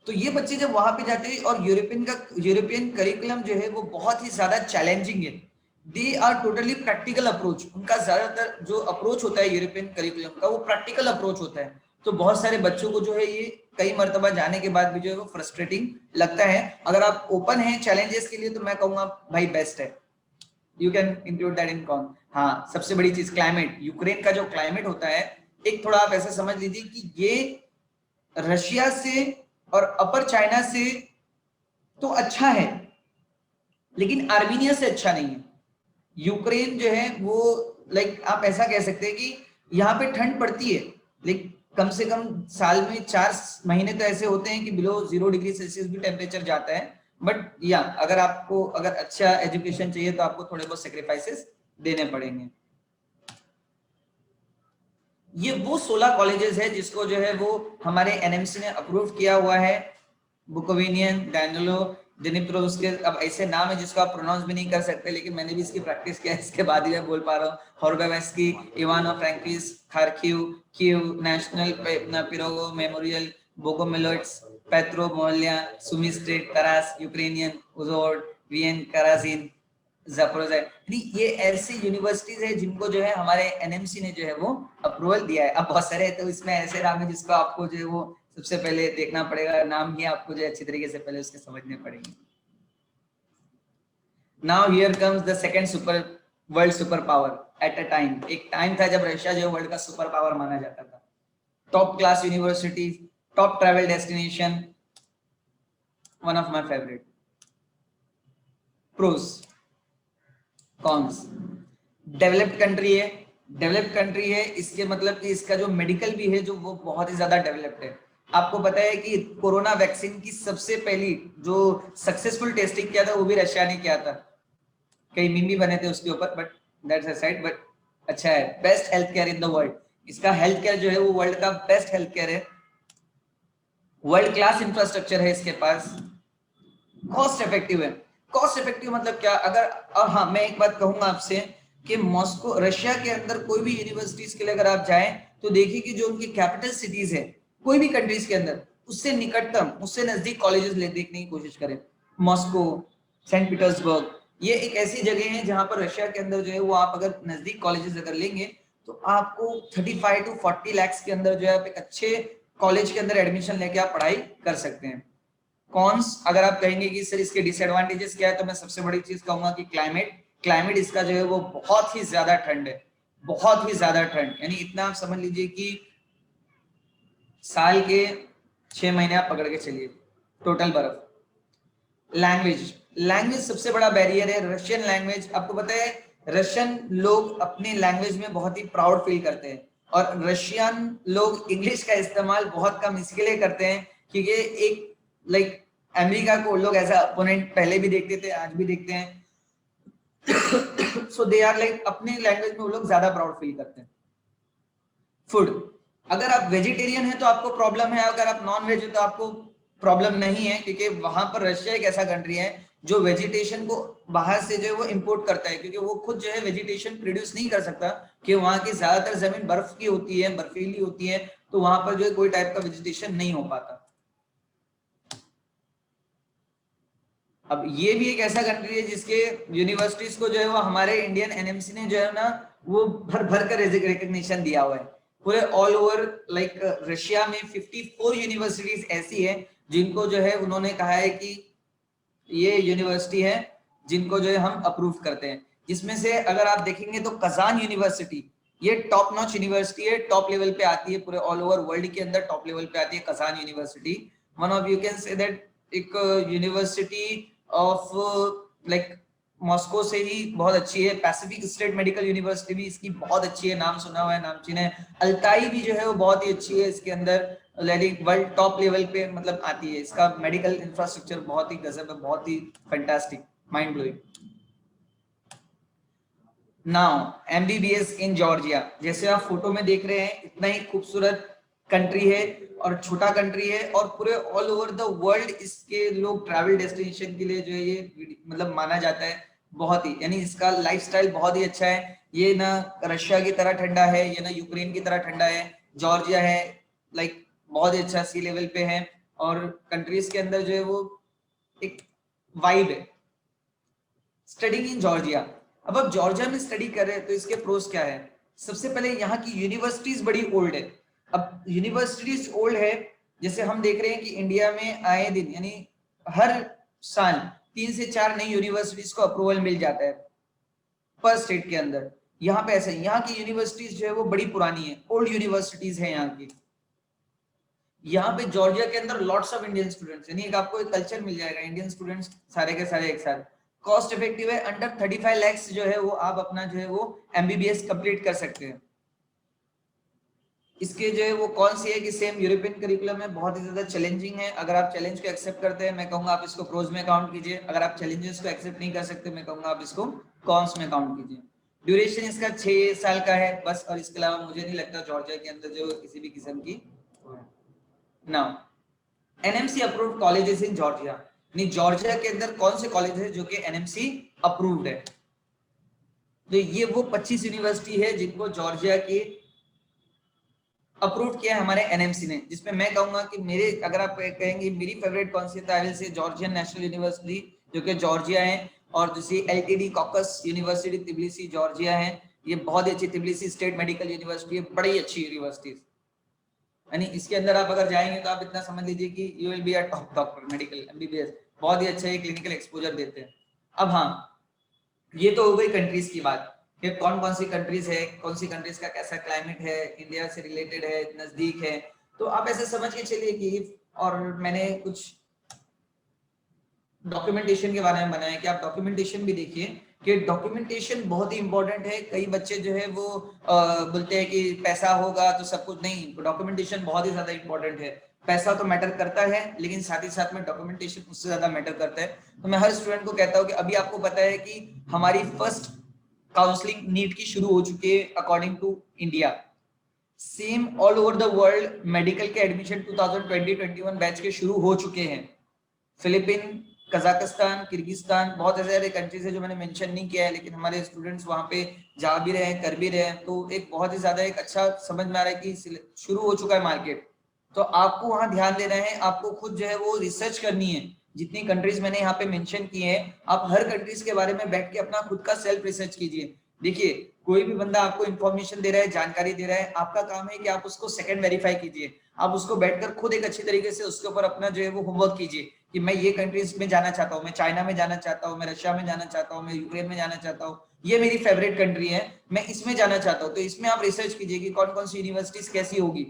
तो ये बच्चे जब वहां पे जाते हैं, और यूरोपियन करिकुलम जो है वो बहुत ही ज्यादा चैलेंजिंग है, they are totally practical approach, उनका ज्यादातर जो अप्रोच होता है यूरोपियन करिकुलम का वो प्रैक्टिकल अप्रोच होता है, तो बहुत सारे बच्चों को जो है ये कई मर्तबा जाने के बाद भी जो है वो फ्रस्ट्रेटिंग लगता है। अगर आप ओपन हैं चैलेंजेस के लिए तो मैं कहूंगा भाई बेस्ट है, you can include that in con. हाँ, सबसे बड़ी चीज क्लाइमेट, यूक्रेन का जो क्लाइमेट होता है, एक थोड़ा आप ऐसा समझ लीजिए कि ये रशिया से और अपर चाइना से तो अच्छा है, लेकिन आर्मीनिया से अच्छा नहीं है। यूक्रेन जो है वो लाइक आप ऐसा कह सकते हैं कि यहाँ पे ठंड पड़ती है, लेकिन कम से कम साल में 4 महीने तो ऐसे होते हैं कि बिलो 0 डिग्री सेल्सियस भी टेम्परेचर जाता है, बट या अगर आपको अगर अच्छा एजुकेशन चाहिए तो आपको थोड़े बहुत सेक्रीफाइसेस देने पड़ेंगे। ये वो 16 कॉलेजेस है जिसको जो है वो हमारे एनएमसी ने अप्रूव किया हुआ है। बुकोविनियन, डैनिलो, डिनिप्रोस के अब ऐसे नाम है जिसको आप प्रोनाउंस भी नहीं कर सकते, लेकिन मैंने भी इसकी प्रैक्टिस किया, इसके बाद ही मैं बोल पा रहा हूँ। Horbachevsky, Ivano Frankivsk, Kharkiv, Kyiv, national Pirogov memorial, Bogomolets, Petro Mohyla, Sumy state, Taras, Ukrainian, Uzhhorod, वियन, कराजिन, ज़पोरोज़े। ये ऐसी यूनिवर्सिटीज है जिनको जो है हमारे एनएमसी ने जो है वो अप्रूवल दिया है। अब बहुत सारे तो इसमें ऐसे नाम है जिसको आपको जो है वो सबसे पहले देखना पड़ेगा, नाम ही आपको जो अच्छी तरीके से पहले उसके समझने पड़ेंगे। Now here comes the second super world super power at a time. एक टाइम था जब रशिया जो वर्ल्ड का सुपर पावर माना जाता था। Top class university, top travel destination, one of my favourite. Pros, cons, developed country है, developed country है इसके मतलब कि इसका जो मेडिकल भी है जो वो बहुत ही ज्यादा डेवलप्ड है। आपको पता है कि कोरोना वैक्सीन की सबसे पहली जो सक्सेसफुल टेस्टिंग किया था वो भी रशिया ने किया था। कई मीम भी बने थे उसके ऊपर, but that's a side. But अच्छा है, best health care in the world. इसका हेल्थ केयर जो है वो वर्ल्ड का बेस्ट हेल्थ केयर है। वर्ल्ड क्लास इंफ्रास्ट्रक्चर है इसके पास, कॉस्ट इफेक्टिव है। कॉस्ट इफेक्टिव मतलब क्या, अगर हाँ मैं एक बात कहूंगा आपसे कि मॉस्को, रशिया के अंदर कोई भी यूनिवर्सिटीज के लिए अगर आप जाएं तो देखिए कि जो उनकी कैपिटल सिटीज है कोई भी कंट्रीज के अंदर, उससे निकटतम, उससे नजदीक कॉलेजेस ले देखने की कोशिश करें। मॉस्को, सेंट पीटर्सबर्ग, ये एक ऐसी जगह है जहां पर रशिया के अंदर जो है वो आप अगर नजदीक कॉलेजेस अगर लेंगे तो आपको 35 टू 40 लाख के अंदर जो है आप एक अच्छे कॉलेज के अंदर एडमिशन लेके आप पढ़ाई कर सकते हैं। कॉन्स अगर आप कहेंगे कि सर इसके डिसएडवांटेजेस क्या है, तो मैं सबसे बड़ी चीज कहूंगा कि क्लाइमेट। क्लाइमेट इसका जो है वो बहुत ही ज्यादा ठंड है, बहुत ही ज्यादा ठंड, यानी इतना आप समझ लीजिए कि साल के 6 महीने आप पकड़ के चलिए टोटल बर्फ। लैंग्वेज, लैंग्वेज सबसे बड़ा बैरियर है। रशियन लैंग्वेज, आपको पता है रशियन लोग अपने लैंग्वेज में बहुत ही प्राउड फील करते हैं, और रशियन लोग इंग्लिश का इस्तेमाल बहुत कम इसके लिए करते हैं क्योंकि एक लाइक अमेरिका को लोग एज अपोनेंट पहले भी देखते थे, आज भी देखते हैं। सो दे आर लाइक अपने लैंग्वेज में वो लोग ज्यादा प्राउड फील करते हैं। फूड, अगर आप वेजिटेरियन है तो आपको प्रॉब्लम है, अगर आप नॉन वेज है तो आपको प्रॉब्लम नहीं है, क्योंकि वहां पर रशिया एक ऐसा कंट्री है जो वेजिटेशन को बाहर से जो है वो इंपोर्ट करता है, क्योंकि वो खुद जो है वेजिटेशन प्रोड्यूस नहीं कर सकता, कि वहां की ज्यादातर जमीन बर्फ की होती है, बर्फीली होती है, तो वहां पर जो है कोई टाइप का वेजिटेशन नहीं हो पाता। अब ये भी एक ऐसा कंट्री है जिसके यूनिवर्सिटीज को जो है वो हमारे इंडियन एनएमसी ने जो है ना वो भर भर कर रिकग्निशन दिया हुआ है। पूरे ऑल ओवर लाइक रशिया में 54 यूनिवर्सिटीज ऐसी है जिनको जो है उन्होंने कहा है कि ये यूनिवर्सिटी है जिनको जो है हम अप्रूव करते हैं। जिसमें से अगर आप देखेंगे तो कजान यूनिवर्सिटी, ये टॉप नॉच यूनिवर्सिटी है, टॉप लेवल पे आती है, पूरे ऑल ओवर वर्ल्ड के अंदर टॉप लेवल पे आती है Kazan university. One of you can say that एक यूनिवर्सिटी ऑफ लाइक मॉस्को से ही बहुत अच्छी है। पैसिफिक स्टेट मेडिकल यूनिवर्सिटी भी इसकी बहुत अच्छी है, नाम सुना हुआ है, नामचीन है। अल्ताई भी जो है वो बहुत ही अच्छी है, इसके अंदर वर्ल्ड टॉप लेवल पे मतलब आती है। इसका मेडिकल इंफ्रास्ट्रक्चर बहुत ही गजब है, बहुत ही fantastic, mind blowing. Now MBBS in Georgia, जैसे आप फोटो में देख रहे हैं इतना ही खूबसूरत कंट्री है और छोटा कंट्री है, और पूरे ऑल ओवर द वर्ल्ड इसके लोग ट्रैवल डेस्टिनेशन के लिए जो है ये मतलब माना जाता है बहुत ही, यानी इसका लाइफस्टाइल बहुत ही अच्छा है। ये ना रशिया की तरह ठंडा है, ये ना यूक्रेन की तरह ठंडा है। जॉर्जिया है लाइक बहुत ही अच्छा सी लेवल पे है, और कंट्रीज के अंदर जो है वो एक वाइब है। स्टडिंग इन जॉर्जिया, अब आप जॉर्जिया में स्टडी कर रहे हैं तो इसके प्रोस क्या है। सबसे पहले यहाँ की यूनिवर्सिटीज बड़ी ओल्ड है। अब यूनिवर्सिटीज ओल्ड है, जैसे हम देख रहे हैं कि इंडिया में आए दिन यानी हर साल 3 से 4 नई यूनिवर्सिटीज को अप्रूवल मिल जाता है पर स्टेट के अंदर। यहाँ पे ऐसे यहाँ की यूनिवर्सिटीज जो है वो बड़ी पुरानी है, ओल्ड यूनिवर्सिटीज है यहाँ की। यहाँ पे जॉर्जिया के अंदर लॉट्स ऑफ इंडियन स्टूडेंट्स, यानी एक आपको एक कल्चर मिल जाएगा, इंडियन स्टूडेंट्स सारे के सारे एक साथ। कॉस्ट इफेक्टिव है, अंडर 35 लैक्स जो है वो आप अपना जो है वो एमबीबीएस कंप्लीट कर सकते हैं। इसके जो है वो कौन सी है कि सेम यूरोपियन करिकुलम है, बहुत ही ज्यादा चैलेंजिंग है। अगर आप चैलेंज को एक्सेप्ट करते हैं मैं कहूंगा आप इसको प्रोज में काउंट कीजिए, अगर आप चैलेंजेस को एक्सेप्ट नहीं कर सकते मैं कहूंगा आप इसको कॉन्स में काउंट कीजिए। ड्यूरेशन इसका 6 साल का है बस, और इसके अलावा मुझे नहीं लगता जॉर्जिया के अंदर जो किसी भी किस्म की। Now NMC approved colleges in Georgia, नहीं जॉर्जिया के अंदर कौन से कॉलेज है जो कि एनएमसी अप्रूव्ड है? तो ये वो 25 यूनिवर्सिटी है जिनको जॉर्जिया की अप्रूव किया है हमारे एनएमसी ने, जिसमें मैं कहूंगा कि मेरे, अगर आप कहेंगे मेरी फेवरेट कौन सी है, तो आई विल से जॉर्जियन नेशनल यूनिवर्सिटी जो कि जॉर्जिया है, और दूसरी LTD caucus university Tbilisi Georgia है, ये बहुत अच्छी, तिबिलिसी स्टेट मेडिकल यूनिवर्सिटी है, बड़ी अच्छी यूनिवर्सिटी। यानी इसके अंदर आप अगर जाएंगे तो आप इतना समझ लीजिए कि you will be a top doctor, medical MBBS, बहुत ही अच्छा ये क्लिनिकल एक्सपोजर देते हैं। अब हाँ, ये तो हो गई कंट्रीज की बात कि कौन कौन सी कंट्रीज है, कौन सी कंट्रीज का कैसा क्लाइमेट है, इंडिया से रिलेटेड है, नजदीक है, तो आप ऐसे समझ के चलिए कि, और मैंने कुछ डॉक्यूमेंटेशन के बारे में बनाया कि आप डॉक्यूमेंटेशन भी देखिए कि डॉक्यूमेंटेशन बहुत ही इंपॉर्टेंट है। कई बच्चे जो है वो बोलते हैं कि पैसा होगा तो सब कुछ, नहीं, डॉक्यूमेंटेशन बहुत ही ज्यादा इंपॉर्टेंट है। पैसा तो मैटर करता है लेकिन साथ ही साथ में डॉक्यूमेंटेशन उससे ज्यादा मैटर करता है। तो मैं हर स्टूडेंट को कहता हूँ कि अभी आपको पता है कि हमारी फर्स्ट काउंसलिंग नीट की शुरू हो चुकी है according to India. Same all over the world medical के एडमिशन 2020-21 बैच के शुरू हो चुके हैं। फिलीपीन, कजाकिस्तान, किर्गिस्तान, बहुत सारे कंट्रीज है जो मैंने मेंशन नहीं किया है, लेकिन हमारे स्टूडेंट्स वहां पे जा भी रहे हैं, कर भी रहे हैं, तो एक बहुत ही ज्यादा एक अच्छा समझ में आ रहा है कि शुरू हो चुका है मार्केट। तो आपको वहां ध्यान देना है, आपको खुद जो है वो रिसर्च करनी है। जितनी कंट्रीज मैंने यहाँ पे मेंशन की है, आप हर कंट्रीज के बारे में बैठ के अपना खुद का सेल्फ रिसर्च कीजिए। देखिए, कोई भी बंदा आपको इंफॉर्मेशन दे रहा है, जानकारी दे रहा है, आपका काम है कि आप उसको सेकंड वेरीफाई कीजिए। आप उसको बैठकर खुद एक अच्छी तरीके से उसके ऊपर अपना जो है वो होमवर्क कीजिए कि मैं ये कंट्रीज में जाना चाहता हूँ, मैं चाइना में जाना चाहता हूँ, मैं रशिया में जाना चाहता हूँ, मैं यूक्रेन में जाना चाहता हूँ, ये मेरी फेवरेट कंट्री है, मैं इसमें जाना चाहता हूँ। तो इसमें आप रिसर्च कीजिए कि कौन कौन सी यूनिवर्सिटीज कैसी होगी,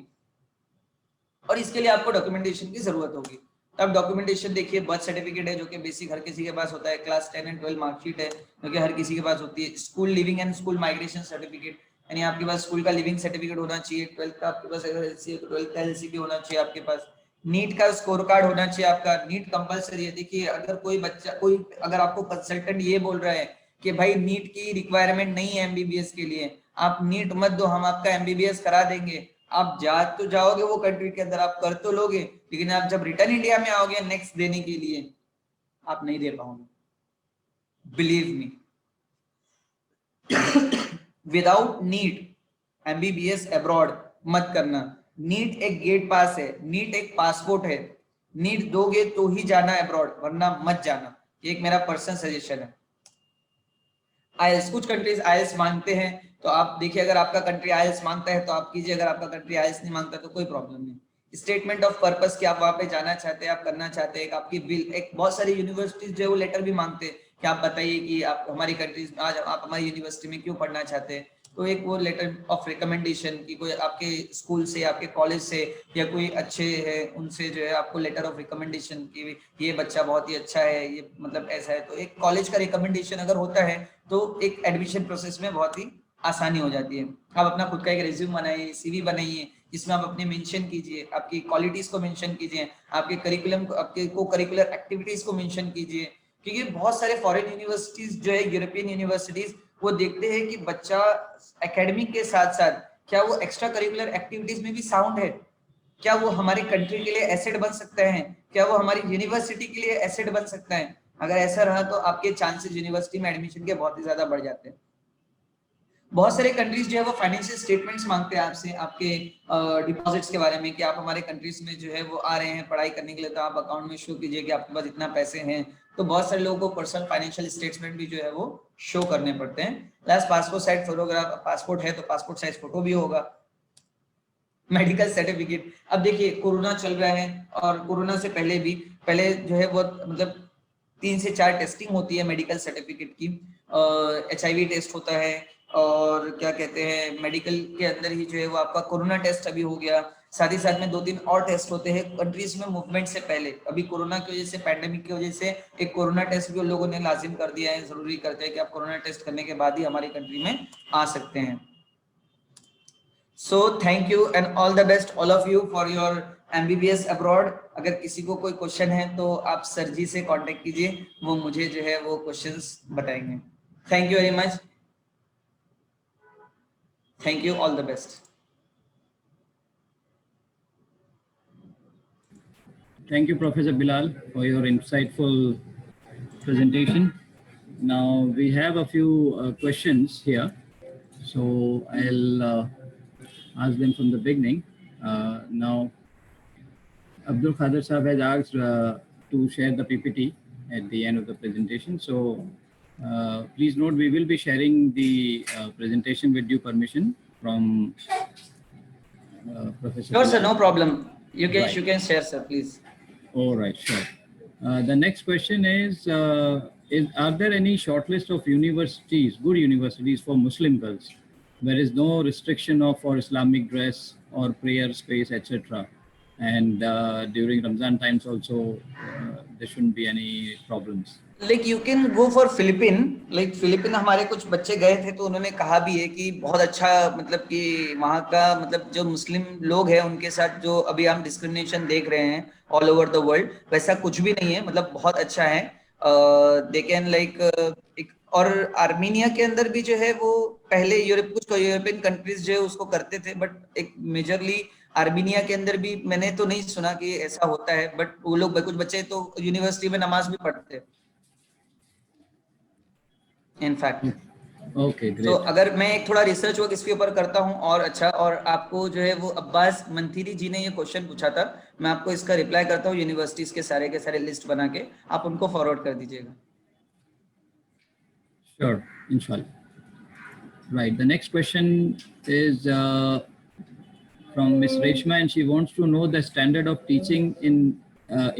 और इसके लिए आपको डॉक्यूमेंटेशन की जरूरत होगी। तब डॉक्यूमेंटेशन देखिए, बर्थ सर्टिफिकेट है जो कि बेसिक हर किसी के पास होता है, क्लास 10 एंड 12 मार्कशीट है जो कि हर किसी के पास होती है, school living and school migration certificate, यानी आपके पास स्कूल का लिविंग सर्टिफिकेट होना चाहिए। 12th का आपके पास अगर एलसी है तो 12th का एलसी भी होना चाहिए आपके पास। नीट का स्कोर कार्ड होना चाहिए आपका, नीट कंपलसरी है। देखिए, अगर कोई बच्चा, कोई अगर आपको कंसल्टेंट ये बोल रहा है कि भाई नीट की रिक्वायरमेंट नहीं है एमबीबीएस के लिए, आप नीट मत दो, हम आपका एमबीबीएस करा देंगे, आप जा तो जाओगे वो कंट्री के अंदर, आप कर तो लोगे, लेकिन आप जब रिटर्न इंडिया में आओगे नेक्स्ट देने के लिए, आप नहीं दे पाओगे, believe me. Without NEET MBBS abroad मत करना। नीट एक गेट पास है, नीट एक पासपोर्ट है, नीट दोगे तो ही जाना अब्रॉड, वरना मत जाना। ये एक मेरा पर्सनल सजेशन है। आईएलस, कुछ कंट्रीज आईएलस मांगते हैं, तो आप देखिए अगर आपका कंट्री आईएलस मांगता है तो आप कीजिए, अगर आपका कंट्री आईएलस नहीं मांगता तो कोई प्रॉब्लम नहीं। स्टेटमेंट ऑफ पर्पस कि आप वहां पे जाना चाहते हैं, आप करना चाहते हैं, आपकी बिल, एक बहुत सारी यूनिवर्सिटीज जो है वो लेटर भी मांगते हैं कि आप बताइए कि आप हमारी कंट्रीज आज आप हमारी यूनिवर्सिटी में क्यों पढ़ना चाहते हैं। तो एक वो लेटर ऑफ रिकमेंडेशन की कोई आपके स्कूल से, आपके कॉलेज से, या कोई अच्छे है उनसे जो है आपको लेटर ऑफ रिकमेंडेशन की ये बच्चा बहुत ही अच्छा है, ये मतलब ऐसा है, तो एक कॉलेज का रिकमेंडेशन अगर होता है तो एक एडमिशन प्रोसेस में बहुत ही आसानी हो जाती है। आप अपना खुद का एक रिज्यूम बनाइए, सीवी बनाइए, जिसमें आप अपने मेंशन कीजिए, आपकी क्वालिटीज को मेंशन कीजिए, आपके करिकुलम को, आपके को करिकुलर एक्टिविटीज को मेंशन कीजिए। क्योंकि बहुत सारे फॉरेन यूनिवर्सिटीज जो है, यूरोपियन यूनिवर्सिटीज, वो देखते हैं कि बच्चा एकेडमिक के साथ साथ क्या वो एक्स्ट्रा करिकुलर एक्टिविटीज में भी साउंड है, क्या वो हमारी कंट्री के लिए एसेट बन सकता है, क्या वो हमारी यूनिवर्सिटी के लिए एसेट बन सकता है। अगर ऐसा रहा तो आपके चांसेस यूनिवर्सिटी में एडमिशन के बहुत ही ज्यादा बढ़ जाते हैं। बहुत सारे कंट्रीज जो है वो फाइनेंशियल स्टेटमेंट्स मांगते हैं आपसे, आपके डिपॉजिट्स के बारे में कि आप हमारे कंट्रीज में जो है वो आ रहे हैं पढ़ाई करने के लिए, तो आप अकाउंट में शो कीजिए कि आपके पास इतना पैसे हैं। तो बहुत सारे लोगों को पर्सनल फाइनेंशियल स्टेटमेंट भी जो है वो शो करने पड़ते हैं। Plus passport size photograph, passport है तो पासपोर्ट साइज फोटो भी होगा। मेडिकल सर्टिफिकेट, अब देखिए कोरोना चल रहा है, और कोरोना से पहले भी, पहले जो है वो मतलब 3 से 4 टेस्टिंग होती है मेडिकल सर्टिफिकेट की, HIV टेस्ट होता है, और क्या कहते हैं मेडिकल के अंदर ही जो है वो आपका कोरोना टेस्ट अभी हो गया, साथ ही साथ में 2-3 और टेस्ट होते हैं कंट्रीज में मूवमेंट से पहले। अभी कोरोना की वजह से, पैंडेमिक की वजह से एक कोरोना टेस्ट भी उन लोगों ने लाजिम कर दिया है, जरूरी करते हैं कि आप कोरोना टेस्ट करने के बाद ही हमारी कंट्री में आ सकते हैं। So thank you and all the best all of you for your MBBS abroad. अगर किसी को कोई क्वेश्चन है तो आप सर जी से कांटेक्ट कीजिए, वो मुझे जो है वो क्वेश्चंस बताएंगे। Thank you very much, thank you, all the best. Thank you, Professor Bilal, for your insightful presentation. Now we have a few questions here, so I'll ask them from the beginning. Now, Abdul Khader Sahab has asked to share the PPT at the end of the presentation. So please note, we will be sharing the presentation with due permission from Professor Sure, sir, Bilal. no problem. You Right. can share, sir, please. All right, sure. The next question is are there any shortlist of universities, good universities for Muslim girls? There is no restriction of for Islamic dress or prayer space, etc. And during Ramzan times also, there shouldn't be any problems. Like you can go for Philippine. Like Philippine हमारे कुछ बच्चे गए थे तो उन्होंने कहा भी है कि बहुत अच्छा, मतलब कि वहाँ का, मतलब जो मुस्लिम लोग हैं उनके साथ जो अभी हम डिस्क्रिमिनेशन देख रहे हैं ऑल ओवर द वर्ल्ड, वैसा कुछ भी नहीं है, मतलब बहुत अच्छा है। दे कैन लाइक एक, और आर्मीनिया के अंदर भी जो है वो पहले कुछ यूरोपियन कंट्रीज जो है उसको करते थे, बट एक मेजरली आर्मीनिया के अंदर भी मैंने तो नहीं सुना कि ऐसा होता है, बट वो लोग कुछ बच्चे तो यूनिवर्सिटी में नमाज भी पढ़ते हैं इनफैक्ट। Okay, great. तो अगर मैं एक थोड़ा रिसर्च वर्क इसके ऊपर करता हूँ और अच्छा, और आपको जो है वो अब्बास मंथीरी जी ने ये क्वेश्चन पूछा था, मैं आपको इसका रिप्लाई करता हूँ यूनिवर्सिटीज के सारे लिस्ट बना के, आप उनको फॉरवर्ड कर दीजिएगा। Sure, inshallah. Right, the next question is from Miss Reshma, and she wants to know the standard of teaching in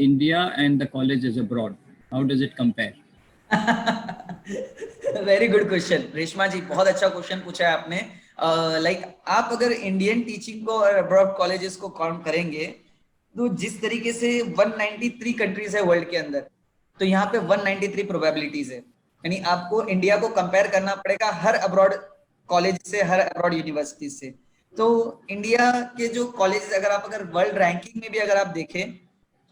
India and the colleges abroad. How does it compare? Very good question Reshma ji, बहुत अच्छा question पूछा है आपने। Like आप अगर Indian teaching को और abroad colleges को काउंट करेंगे तो जिस तरीके से 193 कंट्रीज है वर्ल्ड के अंदर, तो यहाँ पे 193 प्रोबेबिलिटीज है, यानी आपको इंडिया को कंपेयर करना पड़ेगा हर अब्रॉड कॉलेज से, हर अब्रॉड यूनिवर्सिटी से। तो इंडिया के जो कॉलेज अगर वर्ल्ड रैंकिंग में भी अगर आप देखें,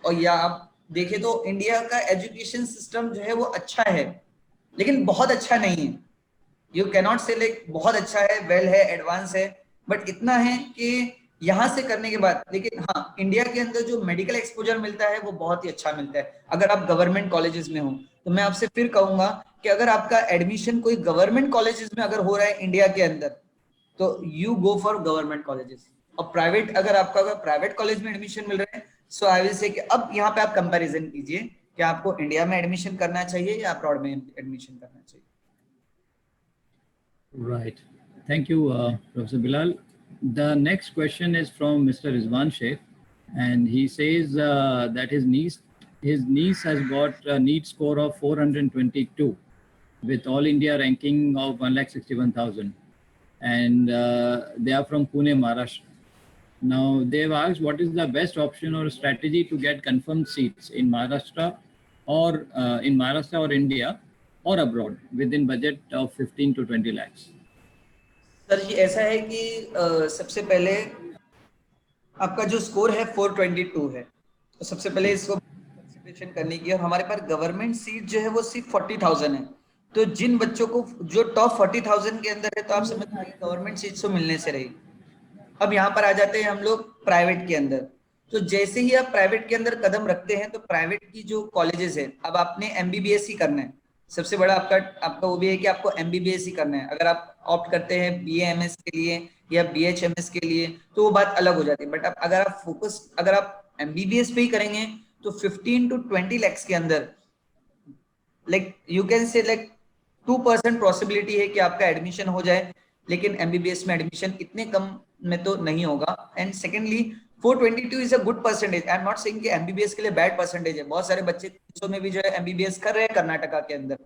और या आप देखें तो इंडिया का एजुकेशन सिस्टम जो है वो अच्छा है, लेकिन बहुत अच्छा नहीं है। यू कैनॉट से लाइक बहुत अच्छा है, वेल है, एडवांस है, बट इतना है कि यहाँ से करने के बाद, लेकिन हाँ इंडिया के अंदर जो मेडिकल एक्सपोजर मिलता है वो बहुत ही अच्छा मिलता है अगर आप गवर्नमेंट कॉलेजेस में हो। तो मैं आपसे फिर कहूंगा कि अगर आपका एडमिशन कोई गवर्नमेंट कॉलेजेस में अगर हो रहा है इंडिया के अंदर, तो you go for government colleges. और प्राइवेट, अगर आपका अगर प्राइवेट कॉलेज में एडमिशन मिल रहा है, सो आई विल से कि अब यहाँ पे आप कंपैरिजन कीजिए कि आपको इंडिया में एडमिशन करना चाहिए या अब्रॉड में एडमिशन करना चाहिए। Right. Thank you, Professor Bilal. The next question is from Mr. Rizwan Sheikh, and he says that his niece has got a NEET score of 422 with All India ranking of 161,000, and they are from Pune, Maharashtra. Now they've asked what is the best option or strategy to get confirmed seats in Maharashtra or India or abroad within budget of 15 to 20 lakhs. Sir जी ऐसा है कि सबसे पहले आपका जो score है 422 है, तो सबसे पहले इसको कंसिडरेशन करने की, और हमारे पास गवर्नमेंट सीट जो है वो सिर्फ 40,000 है। तो जिन बच्चों को जो टॉप 40,000 के अंदर है, तो आप समझ लीजिए गवर्नमेंट सीट तो मिलने से रही। अब यहाँ पर आ जाते हैं हम लोग प्राइवेट के अंदर। तो जैसे ही आप प्राइवेट के अंदर कदम रखते हैं, तो प्राइवेट की जो कॉलेजेस है, अब आपने MBBS ही करना है, सबसे बड़ा आपका वो भी है कि आपको MBBS ही करना है। अगर आप ऑप्ट करते हैं BAMS के लिए या BHMS के लिए तो वो बात अलग हो जाती है, बट अब अगर आप MBBS पे ही करेंगे तो 15 to 20 lakhs के अंदर, लाइक यू कैन से लाइक 2% पॉसिबिलिटी है कि आपका एडमिशन हो जाए, लेकिन MBBS में एडमिशन इतने कम में तो नहीं होगा। And secondly 422 is a good percentage. I am not saying कि MBBS के लिए बैड परसेंटेज है, बहुत सारे बच्चे 300 में भी जो है MBBS कर रहे हैं कर्नाटका के अंदर।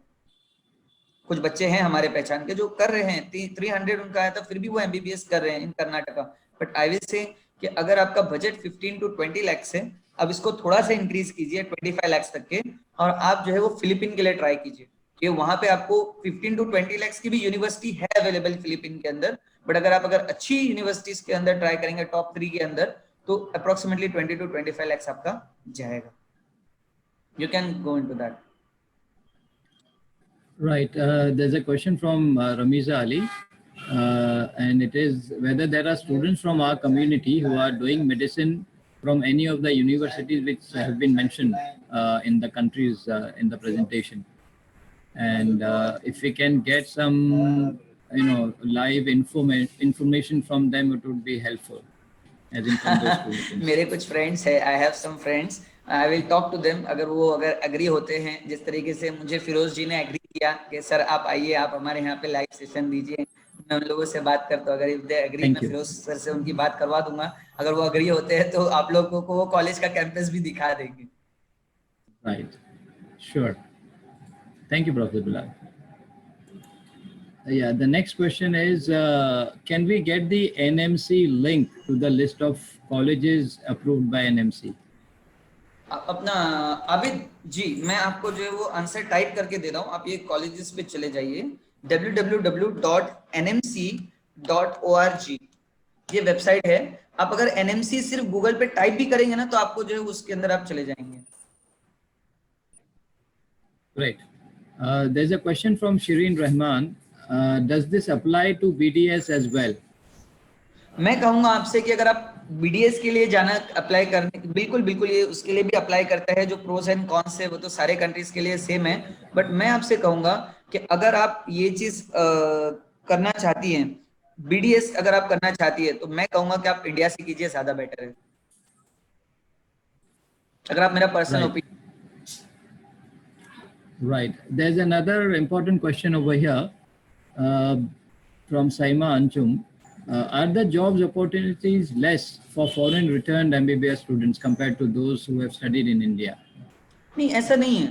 कुछ बच्चे हैं हमारे पहचान के जो कर रहे हैं, 300 उनका आया था फिर भी वो MBBS कर रहे हैं in Karnataka. But I will say कि अगर आपका बजट 15 to 20 lakhs है, अब इसको थोड़ा सा इंक्रीज कीजिए 25 lakhs तक के, और आप जो है वो फिलीपीन के लिए ट्राई कीजिए कि वहां पे आपको 15 to 20 lakhs की भी यूनिवर्सिटी है अवेलेबल फिलीपीन के अंदर, बट अगर अच्छी यूनिवर्सिटीज के अंदर ट्राई करेंगे टॉप 3 के अंदर, तो अप्रोक्सीमेटली 20 to 25 lakhs आपका जाएगा. You can go into that. Right. There's a question from Ramiza Ali, and it is whether there are students from our community who are doing medicine from any of the universities which have been mentioned in the countries in the presentation. And if we can get some, live information from them, it would be helpful. As in from those students. मेरे कुछ friends है, I have some friends, I will talk to them. अगर agree होते हैं, जिस तरीके से मुझे फिरोज जी ने एग्री किया कि सर आप आइए, आप हमारे यहाँ पे लाइव सेशन दीजिए, मैं उन लोगों से बात करता हूँ. अगर इफ दे एग्री, मैं फिरोज सर से उनकी बात करवा दूंगा. अगर वो एग्री होते हैं तो आप लोगों को वो कॉलेज का कैंपस भी दिखा देंगे. Right, sure. Thank you professor Bilal. Yeah, the next question is, can we get the NMC link to the list of colleges approved by NMC? अपना आबिद जी, मैं आपको जो है वो आंसर टाइप करके दे रहा हूँ. आप ये कॉलेजेस पे चले जाइए, www.nmc.org, ये वेबसाइट है. आप अगर NMC सिर्फ गूगल पे टाइप भी करेंगे ना, तो आपको जो है उसके अंदर आप चले जाएंगे. Great. There's a question from Shireen Rahman. Does this apply to BDS as well? मैं कहूंगा आपसे कि अगर आप BDS के लिए जाना अप्लाई करने, बिल्कुल ये उसके लिए भी अप्लाई करता है. जो प्रोस एंड कॉन्स है वो तो सारे कंट्रीज के लिए सेम है. बट मैं आपसे कहूंगा कि अगर आप ये चीज करना चाहती हैं, BDS अगर आप करना चाहती है, तो मैं कहूंगा कि आप इंडिया से कीजिए, ज्यादा बेटर है. अगर आप मेरा personal opinion. Right. There's another important question over here from Saima Anchum. Are the jobs opportunities less for foreign returned MBBS students compared to those who have studied in India? नहीं, ऐसा नहीं है,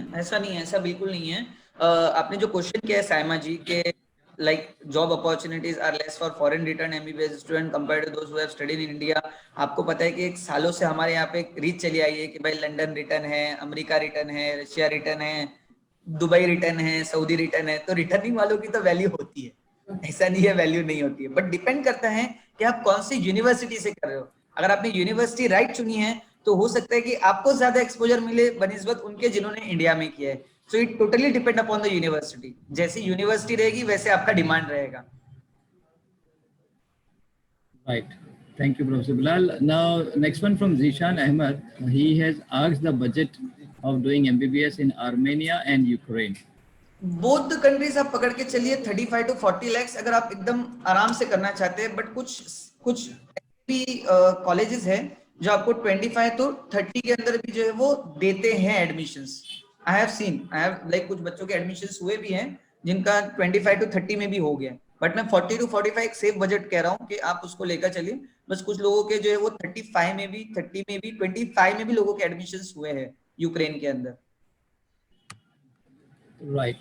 ऐसा बिल्कुल नहीं है. आपने जो क्वेश्चन किया है साइमा जी के, like job opportunities are less for foreign returned MBBS student compared to those who have studied in India. आपको पता है कि एक सालों से हमारे यहाँ पे रीच चली आई है कि भाई लंदन रिटर्न है, अमेरिका रिटर्न है, रशिया रिटर्न है, दुबई रिटर्न है, सऊदी रिटर्न है. तो रिटर्निंग वालों की तो वैल्यू होती है, ऐसा नहीं है वैल्यू नहीं होती है. बट डिपेंड करता है कि आप कौन सी यूनिवर्सिटी से कर रहे हो. अगर आपने यूनिवर्सिटी राइट चुनी है, तो हो सकता है कि आपको ज्यादा एक्सपोजर मिले बनिस्बत उनके जिन्होंने इंडिया में किया है. So it totally depend upon the university. जैसी यूनिवर्सिटी रहेगी वैसे आपका डिमांड रहेगा. Right. Thank you, Professor Bilal. Now, next one from Zishan Ahmed. He has asked the budget of doing MBBS in Armenia and Ukraine. Both the countries आप पकड़ के चलिए 35 to 40 lakhs अगर आप एकदम आराम से करना चाहते हैं. बट कुछ भी कॉलेजेस है जो आपको 25 to 30 के अंदर भी जो है वो देते हैं एडमिशंस. आई हैव लाइक कुछ बच्चों के एडमिशंस हुए भी हैं जिनका 25 to 30 में भी हो गया. बट मैं 40 to 45 एक सेफ बजट कह रहा हूँ कि आप उसको लेकर चलिए. बस कुछ लोगों के जो है वो 35 में भी, 30 में भी, 25 में भी लोगों के एडमिशंस हुए हैं यूक्रेन के अंदर. Right.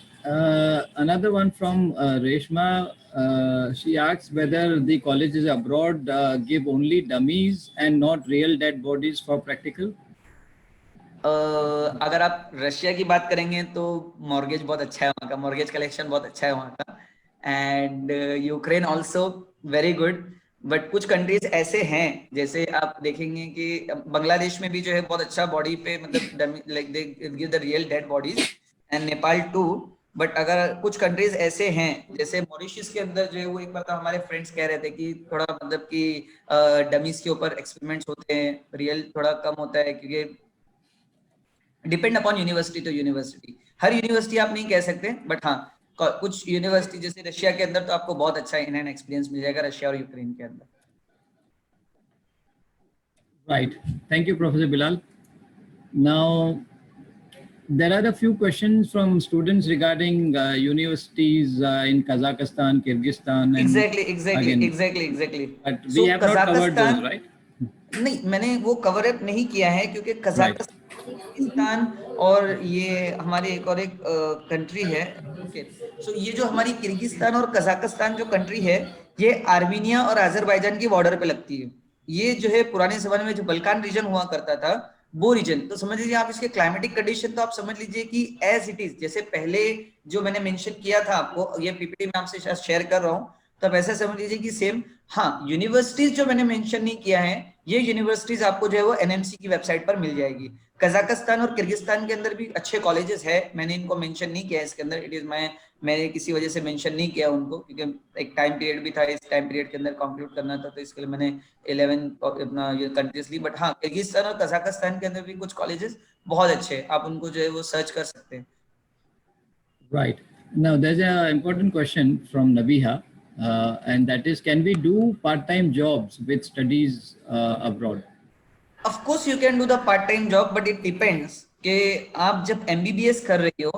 Another one from Reshma. She asks whether the colleges abroad give only dummies and not real dead bodies for practical. अगर आप रशिया की बात करेंगे तो मॉर्गेज बहुत अच्छा है वहाँ का, मॉर्गेज कलेक्शन बहुत अच्छा है वहाँ का. And Ukraine also very good. But कुछ कंट्रीज ऐसे हैं, जैसे आप देखेंगे कि बांग्लादेश में भी जो है बहुत अच्छा बॉडी पे, मतलब like they give the real dead bodies, and Nepal too. बट अगर कुछ कंट्रीज ऐसे हैं, जैसे मॉरिशस के अंदर जो है वो, एक बार तो हमारे फ्रेंड्स कह रहे थे कि थोड़ा मतलब कि डमीज के ऊपर एक्सपेरिमेंट्स होते हैं, रियल थोड़ा कम होता है, क्योंकि depend upon university to university. हर यूनिवर्सिटी आप नहीं कह सकते, बट हाँ कुछ यूनिवर्सिटी जैसे रशिया के अंदर तो आपको बहुत अच्छा इन हैंड एक्सपीरियंस मिल जाएगा रशिया और यूक्रेन के अंदर. Right. Thank you, Professor Bilal. Now, there are a few questions from students regarding universities in Kazakhstan, Kyrgyzstan. And Exactly. But we have not covered those, right? नहीं, मैंने वो cover up नहीं किया है क्योंकि कजाकिस्तान और ये हमारे एक कंट्री है. ओके, सो ये जो हमारी किर्गिस्तान और कजाकिस्तान जो कंट्री है, ये आर्मीनिया और अजरबैजान की बॉर्डर पे लगती है. ये जो है पुराने जमाने में जो बल्कान रीजन हुआ करता था, वो रीजन, तो समझ लीजिए आप इसके क्लाइमेटिक कंडीशन तो आप समझ लीजिए कि एज इट इज, जैसे पहले जो मैंने मेंशन किया था आपको, ये पीपीटी में आपसे शेयर कर रहा हूँ, तो आप ऐसा समझ लीजिए कि सेम। हाँ, यूनिवर्सिटीज जो मैंने मेंशन नहीं किया है, ये यूनिवर्सिटीज आपको जो है वो एनएमसी की वेबसाइट पर मिल जाएगी। कजाकिस्तान और किर्गिस्तान के अंदर भी अच्छे कॉलेजेस है, मैंने इनको मेंशन नहीं किया है इसके अंदर। इट इज मैंने किसी वजह से मेंशन नहीं किया उनको, क्योंकि एक टाइम पीरियड भी था, इस टाइम पीरियड के अंदर कंक्लूड करना था, तो इसके लिए मैंने 11 अपना ये कंट्रीज ली। बट हाँ, किर्गिस्तान और कजाकिस्तान के अंदर भी कुछ कॉलेजेस बहुत अच्छे हैं, आप उनको जो है वो सर्च कर सकते हैं। Right. Now, there's an important question from Nabiha, and that is, can we do part-time jobs with studies abroad? Of course you can do the part time job, but it depends कि आप जब MBBS कर रही हो,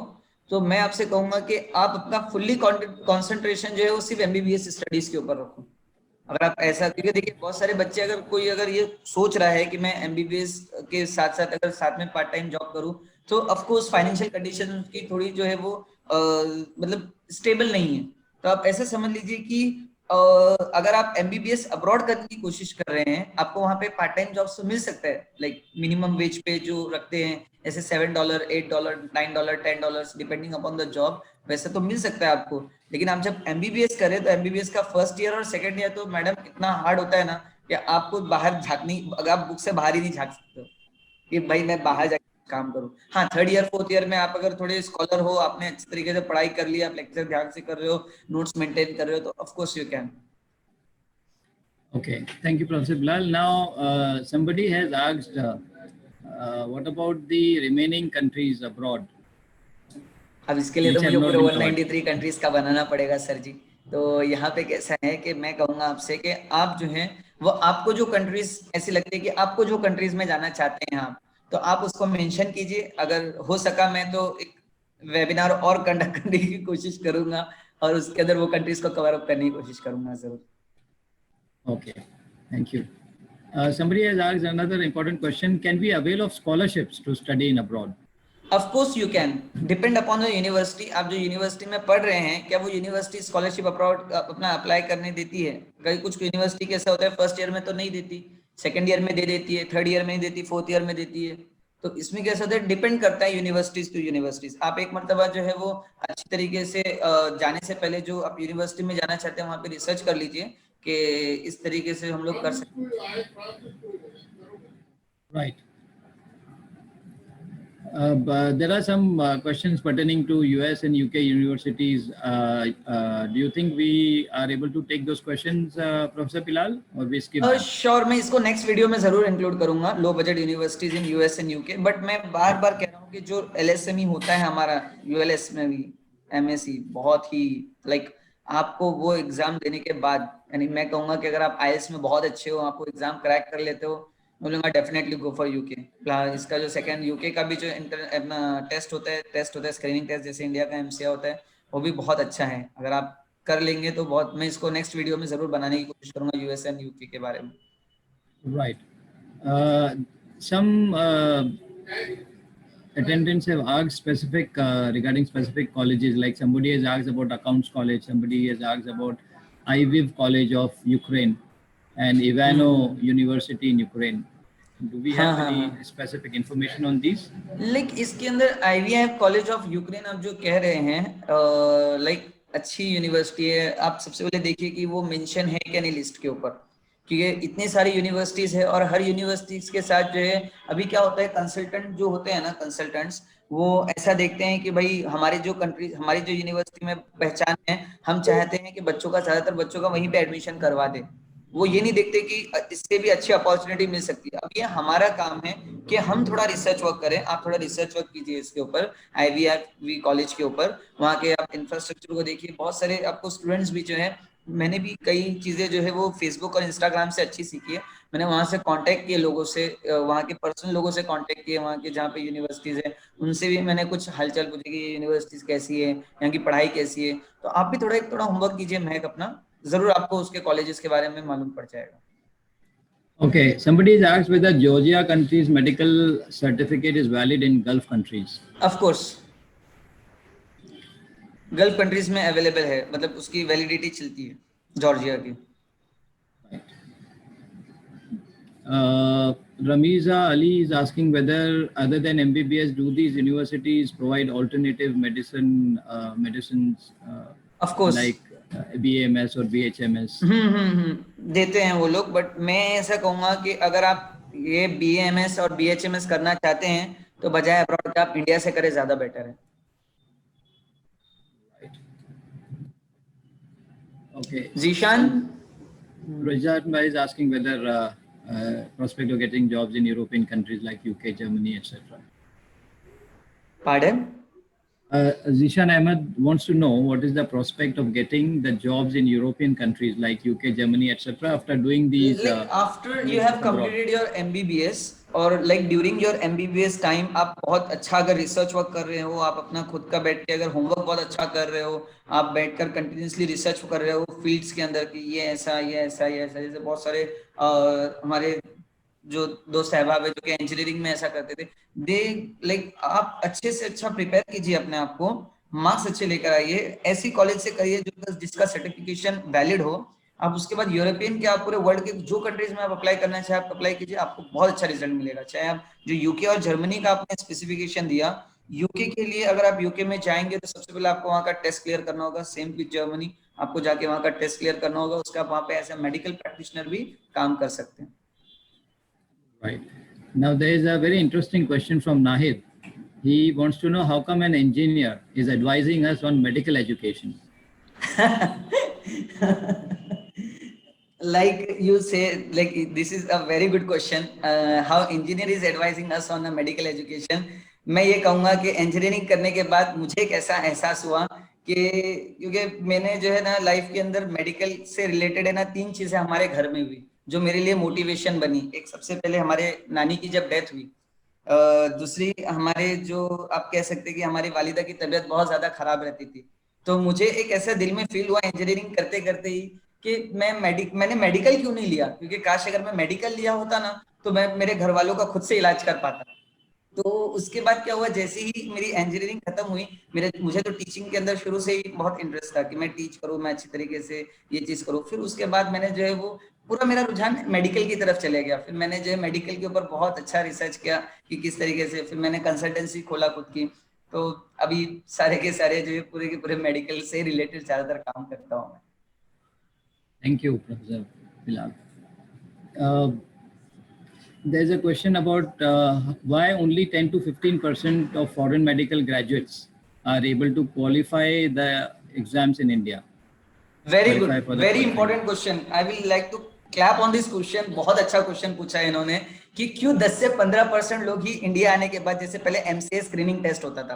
तो मैं आपसे कहूंगा कि आप अपना फुल्ली कंसंट्रेशन जो है वो सिर्फ एमबीबीएस स्टडीज के ऊपर रखो। अगर आप ऐसा, क्योंकि देखिए बहुत सारे बच्चे, अगर कोई अगर ये सोच रहा है कि मैं एमबीबीएस के साथ साथ अगर साथ में पार्ट टाइम जॉब करूं, तो ऑफ कोर्स फाइनेंशियल कंडीशन उसकी थोड़ी जो है वो मतलब स्टेबल नहीं है। तो आप ऐसा समझ लीजिए कि अगर आप एमबीबीएस अब्रॉड करने की कोशिश कर रहे हैं, आपको वहां पे पार्ट टाइम जॉब्स तो मिल सकता है, लाइक मिनिमम वेज पे जो रखते हैं, जैसे $7, $8, $9, $10, डिपेंडिंग अपॉन द जॉब, वैसे तो मिल सकता है आपको। लेकिन आप जब एमबीबीएस करें, तो एमबीबीएस का फर्स्ट ईयर और सेकंड ईयर तो मैडम इतना हार्ड होता है ना, कि आपको बाहर झांकनी, अगर आप बुक से बाहर ही नहीं झांक सकते हो कि भाई मैं बाहर जाके काम करूं। हाँ, थर्ड ईयर फोर्थ ईयर में आप अगर थोड़े स्कॉलर हो, आपने अच्छे तरीके से पढ़ाई कर ली, आप लेक्चर ध्यान से कर रहे हो, नोट्स मेंटेन कर रहे हो, तो of course you can. Okay, thank you, Professor Bilal. Now, somebody has asked, what about the remaining countries abroad, अब इसके लिए तो which have मुझे not पूरे been covered? 193 कंट्रीज का बनाना पड़ेगा सर जी। तो यहाँ पे कैसा है कि मैं कहूंगा आपसे कि आप जो है वो, आपको जो कंट्रीज ऐसी लगती है कि आपको जो कंट्रीज में जाना चाहते हैं आप, तो आप उसको मेंशन कीजिए। अगर हो सका मैं तो एक वेबिनार और कंडक्ट करने की कोशिश करूंगा, और उसके अंदर वो कंट्रीज को कवर अप करने की कोशिश करूंगा जरूर। Okay, thank you. Somebody has asked another important question. Can we avail of scholarships to study in abroad? Of course you can, depend upon the university. आप जो यूनिवर्सिटी में पढ़ रहे हैं, क्या वो यूनिवर्सिटी स्कॉलरशिप अप्रोड अपना अप्लाई करने देती है? कई कुछ यूनिवर्सिटी कैसा होता है, फर्स्ट ईयर में तो नहीं देती, सेकंड ईयर में दे देती है, थर्ड ईयर में नहीं देती, फोर्थ ईयर में देती है। तो इसमें कैसा होता है, डिपेंड करता है यूनिवर्सिटीज टू यूनिवर्सिटीज। आप एक मरतबा जो है वो अच्छी तरीके से जाने से पहले जो आप यूनिवर्सिटी में जाना चाहते हैं वहां पे रिसर्च कर लीजिए कि इस तरीके से हम लोग कर सकते हैं। Right. But there are some questions pertaining to US and UK universities. Do you think we are able to take those questions, Professor Bilal, or we skip them? Sure, मैं इसको नेक्स्ट वीडियो में जरूर include करूंगा, low budget universities in US and UK. But मैं बार बार कह रहा हूँ कि जो एलएसएमई होता है हमारा, यूएलएस में भी एमएससी, बहुत ही लाइक आपको वो एग्जाम देने के बाद, यानी मैं कहूंगा कि अगर आप आईएलटीएस में बहुत अच्छे हो, आपको एग्जाम क्रैक कर लेते हो, बोलूंगा डेफिनेटली गो फॉर यूके। इसका जो सेकंड यूके का भी जो अपना टेस्ट होता है स्क्रीनिंग टेस्ट, जैसे इंडिया का एमसीए होता है, वो भी बहुत अच्छा है। अगर आप कर लेंगे तो बहुत, मैं इसको नेक्स्ट वीडियो में जरूर बनाने की कोशिश करूंगा यूएस एंड यूके के बारे में। Right. Some attendants have asked specific regarding specific colleges, like somebody has asked about Accounts College, somebody has asked about IVIV College of Ukraine and Ivano University in Ukraine. Do we have any specific information on these? Like इसके अंदर IVF college of Ukraine आप जो कह रहे हैं, like अच्छी university है। आप सबसे पहले देखिए कि वो मेंशन है क्या नहीं लिस्ट के ऊपर, क्योंकि इतनी सारी यूनिवर्सिटीज है, और हर यूनिवर्सिटीज के साथ जो है अभी क्या होता है, कंसल्टेंट जो होते हैं ना, कंसल्टेंट्स वो ऐसा देखते हैं कि भाई हमारी जो कंट्री, हमारी जो यूनिवर्सिटी में पहचान है, हम चाहते हैं कि बच्चों का, ज्यादातर बच्चों का वहीं पे एडमिशन करवा दे। वो ये नहीं देखते कि इससे भी अच्छी अपॉर्चुनिटी मिल सकती है। अब ये हमारा काम है कि हम थोड़ा रिसर्च वर्क करें। आप थोड़ा रिसर्च वर्क कीजिए इसके ऊपर, आईवीआईवी कॉलेज के ऊपर, वहाँ के आप इंफ्रास्ट्रक्चर को देखिए। बहुत सारे आपको स्टूडेंट्स भी जो है, मैंने भी कई चीजें जो है वो फेसबुक और इंस्टाग्राम से अच्छी सीखी है। मैंने वहां से कांटेक्ट किए लोगों से, वहाँ के पर्सनल लोगों से कांटेक्ट किए, वहाँ के जहाँ पे यूनिवर्सिटीज है उनसे भी मैंने कुछ हालचाल पूछी कि यूनिवर्सिटीज कैसी है, यहाँ की पढ़ाई कैसी है। तो आप भी थोड़ा होमवर्क कीजिए महक अपना, जरूर आपको उसके कॉलेजेस के बारे में मालूम पड़ जाएगा। Okay, somebody has asked whether Georgia country's medical certificate is valid in Gulf countries. Of course gulf countries में अवेलेबल है, मतलब उसकी वैलिडिटी चलती है जॉर्जिया की। Ramiza Ali is asking whether, other than MBBS, do these universities provide alternative medicines Of course. like BAMS or BHMS? देते हैं वो लोग, बट मैं ऐसा कहूंगा कि अगर आप ये BAMS और BHMS करना चाहते हैं तो बजाय अब्रॉड के आप इंडिया से करें, ज्यादा बेटर है. Okay. Zeeshan, Rajat Bhai is asking whether prospect of getting jobs in European countries like UK, Germany, etc. pardon? Zishan Ahmed wants to know what is the prospect of getting the jobs in European countries like UK, Germany, etc. after doing these. Like after you have completed your MBBS और like during your MBBS time आप बहुत अच्छा अगर research work कर रहे हो, आप अपना खुद का बैठ के अगर होमवर्क बहुत अच्छा कर रहे हो, आप बैठकर कंटिन्यूसली रिसर्च कर रहे हो फील्ड्स के अंदर कि ये ऐसा ये ऐसा ये ऐसा, जैसे बहुत सारे हमारे जो दोस्त सहबाब है जो कि इंजीनियरिंग में ऐसा करते थे, दे लाइक आप अच्छे से अच्छा प्रिपेयर कीजिए अपने आप को, मार्क्स अच्छे लेकर आइए, ऐसी कॉलेज से करिए जो जिसका सर्टिफिकेशन वैलिड हो. आप उसके बाद यूरोपियन के, आप पूरे वर्ल्ड के जो कंट्रीज में आप अप्लाई करना चाहे आप अप्लाई कीजिए, आपको बहुत अच्छा रिजल्ट मिलेगा. चाहे आप जो यूके और जर्मनी का आपने स्पेसिफिकेशन दिया, यूके के लिए अगर आप यूके में जाएंगे तो सबसे पहले आपको वहाँ का टेस्ट क्लियर करना होगा. सेम विद जर्मनी, आपको जाके वहाँ का टेस्ट क्लियर करना होगा, उसका वहाँ पे ऐसा मेडिकल प्रैक्टिशनर भी काम कर सकते हैं. Right. Now there is a very interesting question from Nahid. He wants to know how come an engineer is advising us on medical education. Like you say, like this is a very good question. How engineer is advising us on a medical education. मैं ये कहूँगा कि engineering करने के बाद मुझे एक ऐसा एहसास हुआ कि क्योंकि मैंने जो है ना लाइफ के अंदर मेडिकल से रिलेटेड है ना 3 चीजें हमारे घर में हुई जो मेरे लिए मोटिवेशन बनी. एक, सबसे पहले हमारे नानी की जब डेथ हुई, दूसरी हमारे जो आप कह सकते हैं कि हमारी वालिदा की तबीयत बहुत ज्यादा खराब रहती थी, तो मुझे एक ऐसा दिल में फील हुआ इंजीनियरिंग करते करते ही कि मैंने मेडिकल क्यों नहीं लिया, क्योंकि काश अगर मैं मेडिकल लिया होता ना तो मैं मेरे घर वालों का खुद से इलाज कर पाता. तो उसके बाद क्या हुआ, जैसे ही मेरी इंजीनियरिंग खत्म हुई, मुझे तो टीचिंग के अंदर शुरू से ही बहुत इंटरेस्ट था कि मैं टीच करूँ, मैं अच्छी तरीके से ये चीज करूँ. फिर उसके बाद मैंने जो है वो पूरा मेरा रुझान मेडिकल की तरफ चले गया. फिर मैंने जो है मेडिकल के ऊपर बहुत अच्छा रिसर्च किया कि किस तरीके से, फिर मैंने कंसल्टेंसी खोला खुद की. तो अभी सारे के सारे जो है पूरे के पूरे मेडिकल से रिलेटेड ज्यादातर काम करता हूँ मैं. Thank you, Professor Bilal. There's a question about why only 10 to 15% of foreign medical graduates are able to qualify the exams in India. Very good, very important question. I will like to clap on this question. बहुत अच्छा question पूछा है इन्होंने कि क्यों 10 से 15% लोग ही India आने के बाद, जैसे पहले MCA स्क्रीनिंग टेस्ट होता था,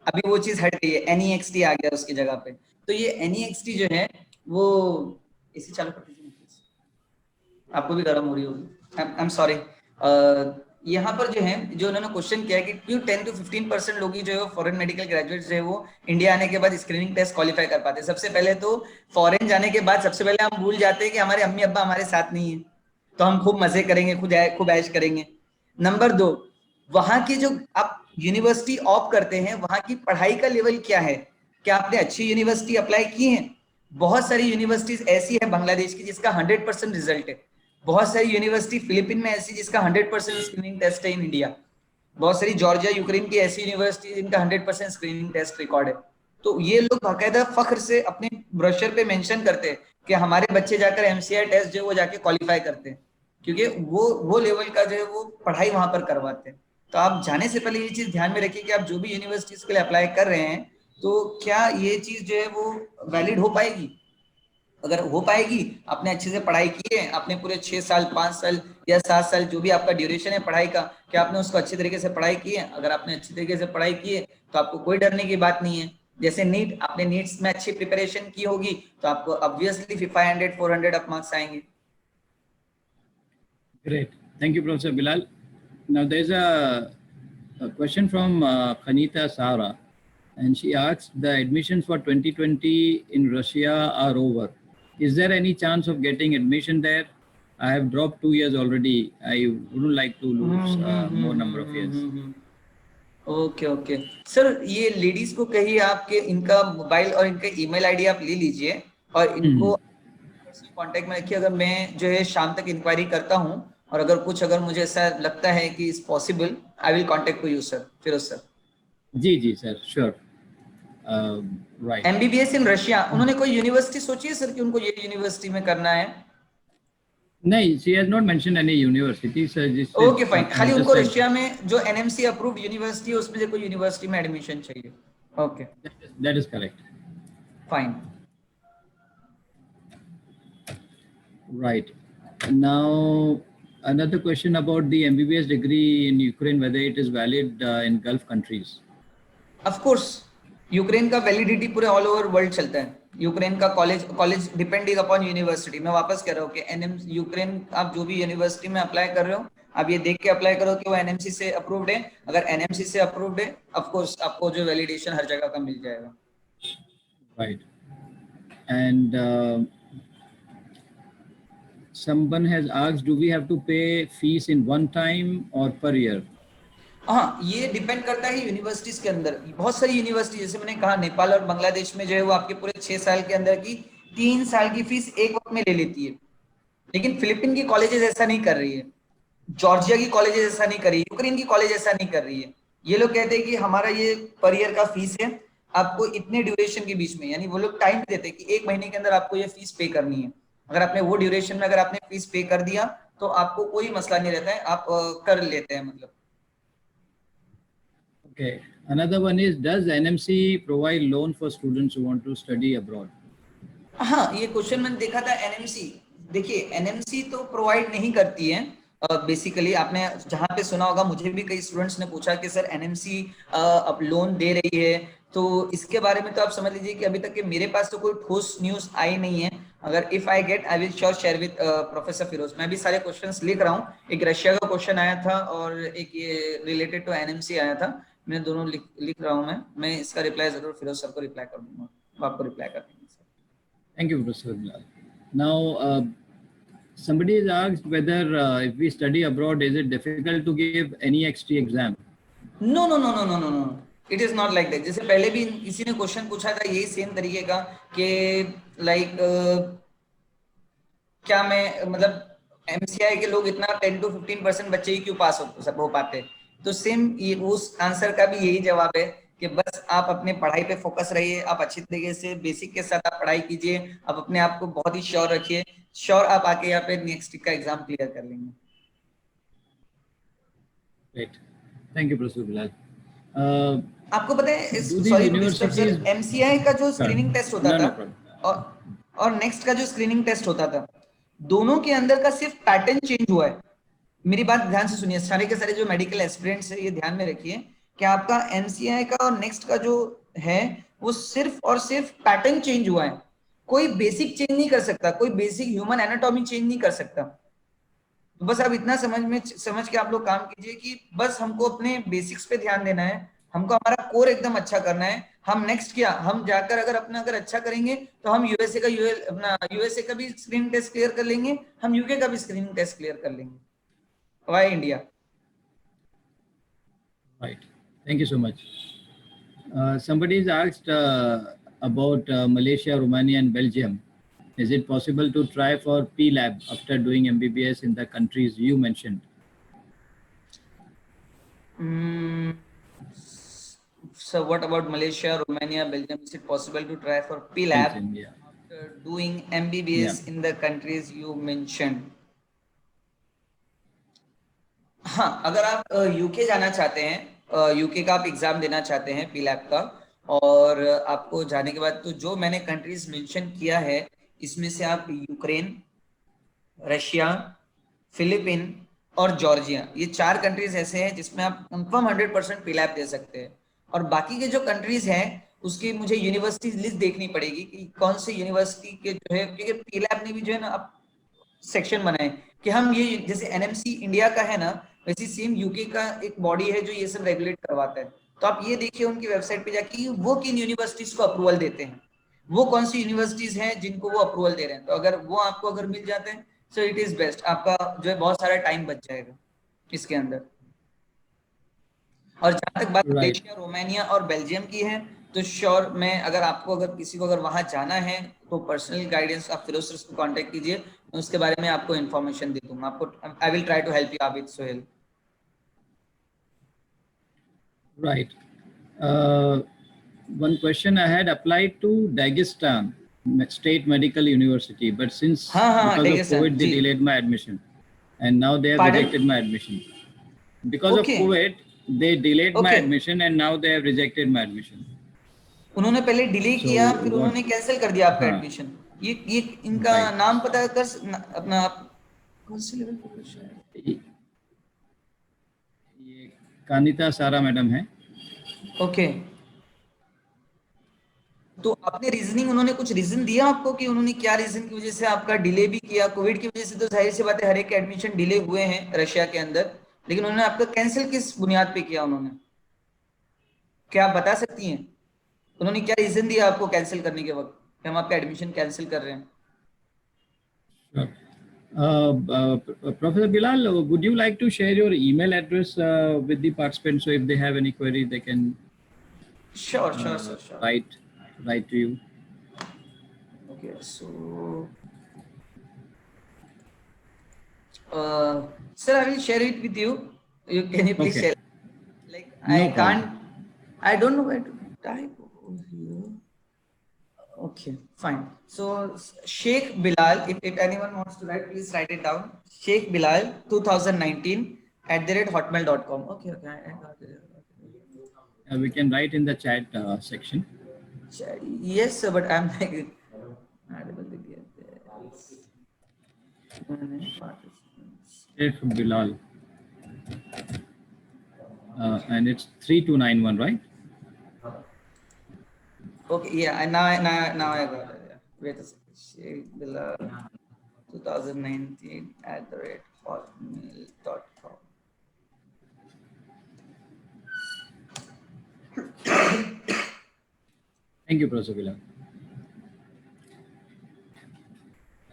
अभी वो चीज हट गई है, NEXT आ गया उसकी जगह पे. तो ये NEXT जो है वो इसी चालू कर दीजिए, आपको भी गर्म हो रही होगी, आई एम सॉरी. यहाँ पर जो है जो उन्होंने क्वेश्चन किया है कि क्यों 10 to 15% लोग ही जो है फॉरेन मेडिकल ग्रेजुएट्स जो है वो इंडिया आने के बाद स्क्रीनिंग टेस्ट क्वालिफाई कर पाते हैं. सबसे पहले तो फॉरेन जाने के बाद सबसे पहले हम भूल जाते हैं कि हमारे अम्मी अब्बा हमारे साथ नहीं है, तो हम खूब मजे करेंगे, खूब ऐश करेंगे. नंबर 2, वहां की जो आप यूनिवर्सिटी ऑप करते हैं वहां की पढ़ाई का लेवल क्या है, क्या आपने अच्छी यूनिवर्सिटी अप्लाई की है. बहुत सारी यूनिवर्सिटीज ऐसी है बांग्लादेश की जिसका 100% रिजल्ट है. बहुत सारी यूनिवर्सिटी फिलीपीन में ऐसी जिसका 100% स्क्रीनिंग टेस्ट है इन इंडिया. बहुत सारी जॉर्जिया यूक्रेन की ऐसी यूनिवर्सिटी जिनका 100% स्क्रीनिंग टेस्ट रिकॉर्ड है. तो ये लोग बाकायदा फख्र से अपने ब्रोशर पे मेंशन करते हैं कि हमारे बच्चे जाकर MCI टेस्ट जो वो जाके क्वालिफाई करते हैं, क्योंकि वो लेवल का जो है वो पढ़ाई वहां पर करवाते हैं. तो आप जाने से पहले ये चीज ध्यान में रखिए कि आप जो भी यूनिवर्सिटीज के लिए अप्लाई कर रहे हैं तो क्या ये चीज जो है वो वैलिड हो पाएगी. अगर हो पाएगी, आपने अच्छे से पढ़ाई की है, आपने पूरे 6 साल 5 साल या 7 साल जो भी आपका ड्यूरेशन है पढ़ाई का, क्या आपने उसको अच्छी तरीके से पढ़ाई की है. अगर आपने अच्छी तरीके से पढ़ाई की है तो आपको कोई डरने की बात नहीं है. जैसे नीट, आपने नीट्स में अच्छी प्रिपरेशन की होगी तो आपको ऑब्वियसली 500 400 अप मार्क्स आएंगे. Great. Thank you, Professor Bilal. Now there's a question from Khanita Sahara, and she asks, the admissions for 2020 in Russia are over. Is there any chance of getting admission there? I have dropped 2 years already. I wouldn't like to lose more number of years. Okay okay sir, ये ladies को कहिए आपके इनका mobile और इनका email ID आप ले लीजिए और इनको कांटेक्ट में रखिए. अगर मैं जो है शाम तक इंक्वायरी करता हूँ और अगर मुझे ऐसा लगता है कि is possible, I will contact to you sir, Feroz sir. जी सर, श्योर. Right. MBBS इन रशिया, उन्होंने कोई यूनिवर्सिटी सोची है सर कि उनको ये यूनिवर्सिटी में करना है? नहीं, she has not mentioned any university. So this okay is fine, खाली just उनको said रशिया में जो NMC अप्रूव्ड यूनिवर्सिटी है उसमें से कोई यूनिवर्सिटी में एडमिशन चाहिए। Okay that is correct. Fine. Right. Now, another question about the MBBS degree in Ukraine, whether it is valid in Gulf countries. Of course Ukraine का validity पूरे all over world चलता है। Ukraine का college depending upon university. मैं वापस कह रहा हूँ कि यूक्रेन आप जो भी यूनिवर्सिटी में अप्लाई कर रहे हो, आप ये देख के अप्लाई करो कि वो एनएमसी से अप्रूव्ड है। अगर एनएमसी से अप्रूव्ड है, ऑफ कोर्स आपको जो वैलिडेशन हर जगह का मिल जाएगा। Right. And someone has asked, do we have to pay fees in one time or per year? हाँ, ये डिपेंड करता है यूनिवर्सिटीज के अंदर। बहुत सारी यूनिवर्सिटी, जैसे मैंने कहा, नेपाल और बांग्लादेश में जो है वो आपके पूरे 6 साल के अंदर की 3 साल की फीस एक वक्त में ले लेती है। लेकिन फिलीपीन की कॉलेजेस ऐसा नहीं कर रही है, जॉर्जिया की कॉलेजेस ऐसा नहीं कर रही है, यूक्रेन की कॉलेज ऐसा नहीं कर रही है। ये लोग कहते हैं कि हमारा ये पर ईयर का फीस है, आपको इतने ड्यूरेशन के बीच में, यानी वो लोग टाइम देते हैं कि 1 महीने के अंदर आपको ये फीस पे करनी है। अगर आपने वो ड्यूरेशन में अगर आपने फीस पे कर दिया तो आपको कोई मसला नहीं रहता है, आप कर लेते हैं मतलब। Okay. Another one is, does NMC provide loan for students who want to study abroad? हाँ, ये क्वेश्चन मैंने देखा था। एनएमसी, देखिए एनएमसी तो प्रोवाइड नहीं करती है बेसिकली। आपने जहाँ पे सुना होगा, मुझे भी कई स्टूडेंट्स ने पूछा कि सर एनएमसी अब लोन दे रही है, तो इसके बारे में तो आप समझ लीजिए कि अभी तक के मेरे पास तो कोई ठोस न्यूज आई नहीं है। अगर if I get, I will sure share with professor Feroz. मैं भी सारे क्वेश्चंस लिख रहा हूँ। एक रशिया का क्वेश्चन आया था और एक ये रिलेटेड टू एनएमसी आया था। मैं दोनों लिख रहा हूँ। मैं इसका रिप्लाई जरूर फिरोज सर को रिप्लाई कर दूंगा, वो आपको रिप्लाई कर देंगे sir. Thank you, Professor Bilal. Now, somebody has asked whether if we study abroad, is it difficult to give any XT exam? No no no no no no no, it is not like that. जैसे पहले भी किसी ने question पूछा था यही same तरीके का कि लाइक क्या मैं मतलब एमसीआई के लोग इतना 10 to 15% बच्चे ही क्यों पास हो पाते। तो सेम ये उस आंसर का भी यही जवाब है कि बस आप अपने पढ़ाई पे फोकस रहिए, आप अच्छी तरीके से बेसिक के साथ आप पढ़ाई कीजिए, आप अपने आप को बहुत ही श्योर रखिए, श्योर आप आके यहाँ पे नेक्स्ट का एग्जाम क्लियर कर लेंगे। Great. Thank you, Professor Bilal. आपको पता है, Do these sorry to disturb sir, universities? MCI का जो स्क्रीनिंग टेस्ट होता No, था no problem. और नेक्स्ट का जो स्क्रीनिंग टेस्ट होता था, दोनों के अंदर का सिर्फ पैटर्न चेंज हुआ है। मेरी बात ध्यान से सुनिए, सारे के सारे जो मेडिकल एस्पिरेंट्स है ये ध्यान में रखिए कि आपका एमसीआई का और नेक्स्ट का जो है वो सिर्फ और सिर्फ पैटर्न चेंज हुआ है। कोई बेसिक चेंज नहीं कर सकता, कोई बेसिक ह्यूमन एनाटॉमी चेंज नहीं कर सकता। तो बस आप इतना समझ के आप लोग काम कीजिए कि बस हमको अपने बेसिक्स पे ध्यान देना है, हमको हमारा कोर एकदम अच्छा करना है। हम नेक्स्ट क्या, हम जाकर अगर अच्छा करेंगे तो हम यूएसए का भी स्क्रीनिंग टेस्ट क्लियर कर लेंगे, हम यूके का भी स्क्रीनिंग टेस्ट क्लियर कर लेंगे। Why India? Right. Thank you so much. Somebody has asked about Malaysia, Romania, and Belgium. Is it possible to try for P-Lab after doing MBBS in the countries you mentioned? So what about Malaysia, Romania, Belgium? Is it possible to try for P-Lab Belgium, yeah. after doing MBBS in the countries you mentioned? हाँ, अगर आप UK जाना चाहते हैं, UK का आप exam देना चाहते हैं P-Lab का, और आपको जाने के बाद तो जो मैंने कंट्रीज मेंशन किया है इसमें से आप यूक्रेन, रशिया, फिलीपीन और जॉर्जिया, ये 4 कंट्रीज ऐसे हैं जिसमें आप कंफर्म 100% P-Lab दे सकते हैं। और बाकी के जो कंट्रीज हैं उसकी मुझे यूनिवर्सिटी लिस्ट देखनी पड़ेगी कि कौन से यूनिवर्सिटी के जो है, क्योंकि P-Lab ने भी जो है ना अब सेक्शन बनाए कि हम ये, जैसे एनएमसी इंडिया का है ना, वैसे सेम यूके का एक बॉडी है जो ये सब रेगुलेट करवाता है। तो आप ये देखिए उनकी वेबसाइट पे जाके वो किन यूनिवर्सिटीज को अप्रूवल देते हैं, वो कौन सी यूनिवर्सिटीज हैं जिनको वो अप्रूवल दे रहे हैं। तो अगर वो आपको अगर मिल जाते हैं सो इट इज बेस्ट, आपका जो है बहुत सारा टाइम बच जाएगा इसके अंदर। और जहां तक बात Right. मलेशिया, रोमानिया और बेल्जियम की है, तो श्योर मैं अगर किसी को अगर वहां जाना है तो पर्सनल गाइडेंस आप फिरोज सर को कांटेक्ट कीजिए, मैं उसके बारे में आपको इन्फॉर्मेशन दे दूंगा। आपको I will try to help you Abid Sohail. Right. one question I had applied to Dagestan State Medical University, but since हाँ हाँ because of Dagestan COVID they ji. delayed my admission, and now they have Pardon? rejected my admission. Because of Okay. COVID, they delayed my Okay. admission, and now they have rejected my admission. उन्होंने पहले delay So किया, फिर what? उन्होंने cancel कर दिया आपका हाँ, admission. ये इनका right. नाम पता कर अपना आप कौन से लेवल पे क्वेश्चन है? ये कानिता सारा मैडम है. ओके. तो आपने रीजनिंग, उन्होंने कुछ रीजन दिया आपको कि उन्होंने क्या रीजन की वजह से आपका डिले भी किया? कोविड की वजह से तो जाहिर सी बात है हर एक एडमिशन डिले हुए हैं रशिया के अंदर, लेकिन उन्होंने आपका कैंसिल किस बुनियाद पे किया उन्होंने? क्या आप बता सकती हैं उन्होंने क्या रीजन दिया आपको कैंसिल करने के वक्त कि हम आपका एडमिशन कैंसिल कर रहे हैं? Professor Bilal, would you like to share your email address with the participants, so if they have any query, they can Sure. write to you. Okay, so sir, I will share it with you. Can you please Okay. share? Like No I problem. can't. I don't know where to type over here. Okay, fine. So Sheikh Bilal, if anyone wants to write, please write it down. Sheikh Bilal 2019 @hotmail.com. Okay. I got it. We can write in the chat section. Yes, sir, but I'm like not able to get there. Sheikh Bilal. And it's 3291, right? Okay, yeah, now I got it. Yeah. Wait a second. Sheikh Bilal 2019 @hotmail.com. Thank you, Professor Bilal.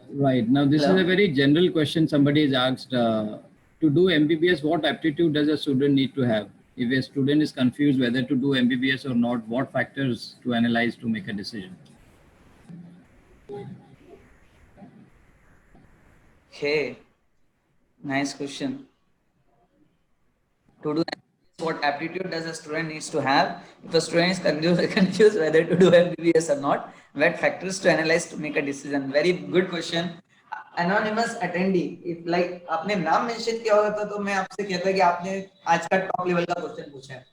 Right, now this Hello. is a very general question somebody has asked. To do MBBS, what aptitude does a student need to have? If a student is confused whether to do MBBS or not, what factors to analyze to make a decision? Okay, nice question. To do what aptitude does a student needs to have? If a student is confused whether to do MBBS or not, what factors to analyze to make a decision? Very good question. Anonymous attendee, if like आपने नाम mention किया होता तो मैं आपसे कहता कि आपने आज का टॉप लेवल का क्वेश्चन पूछा है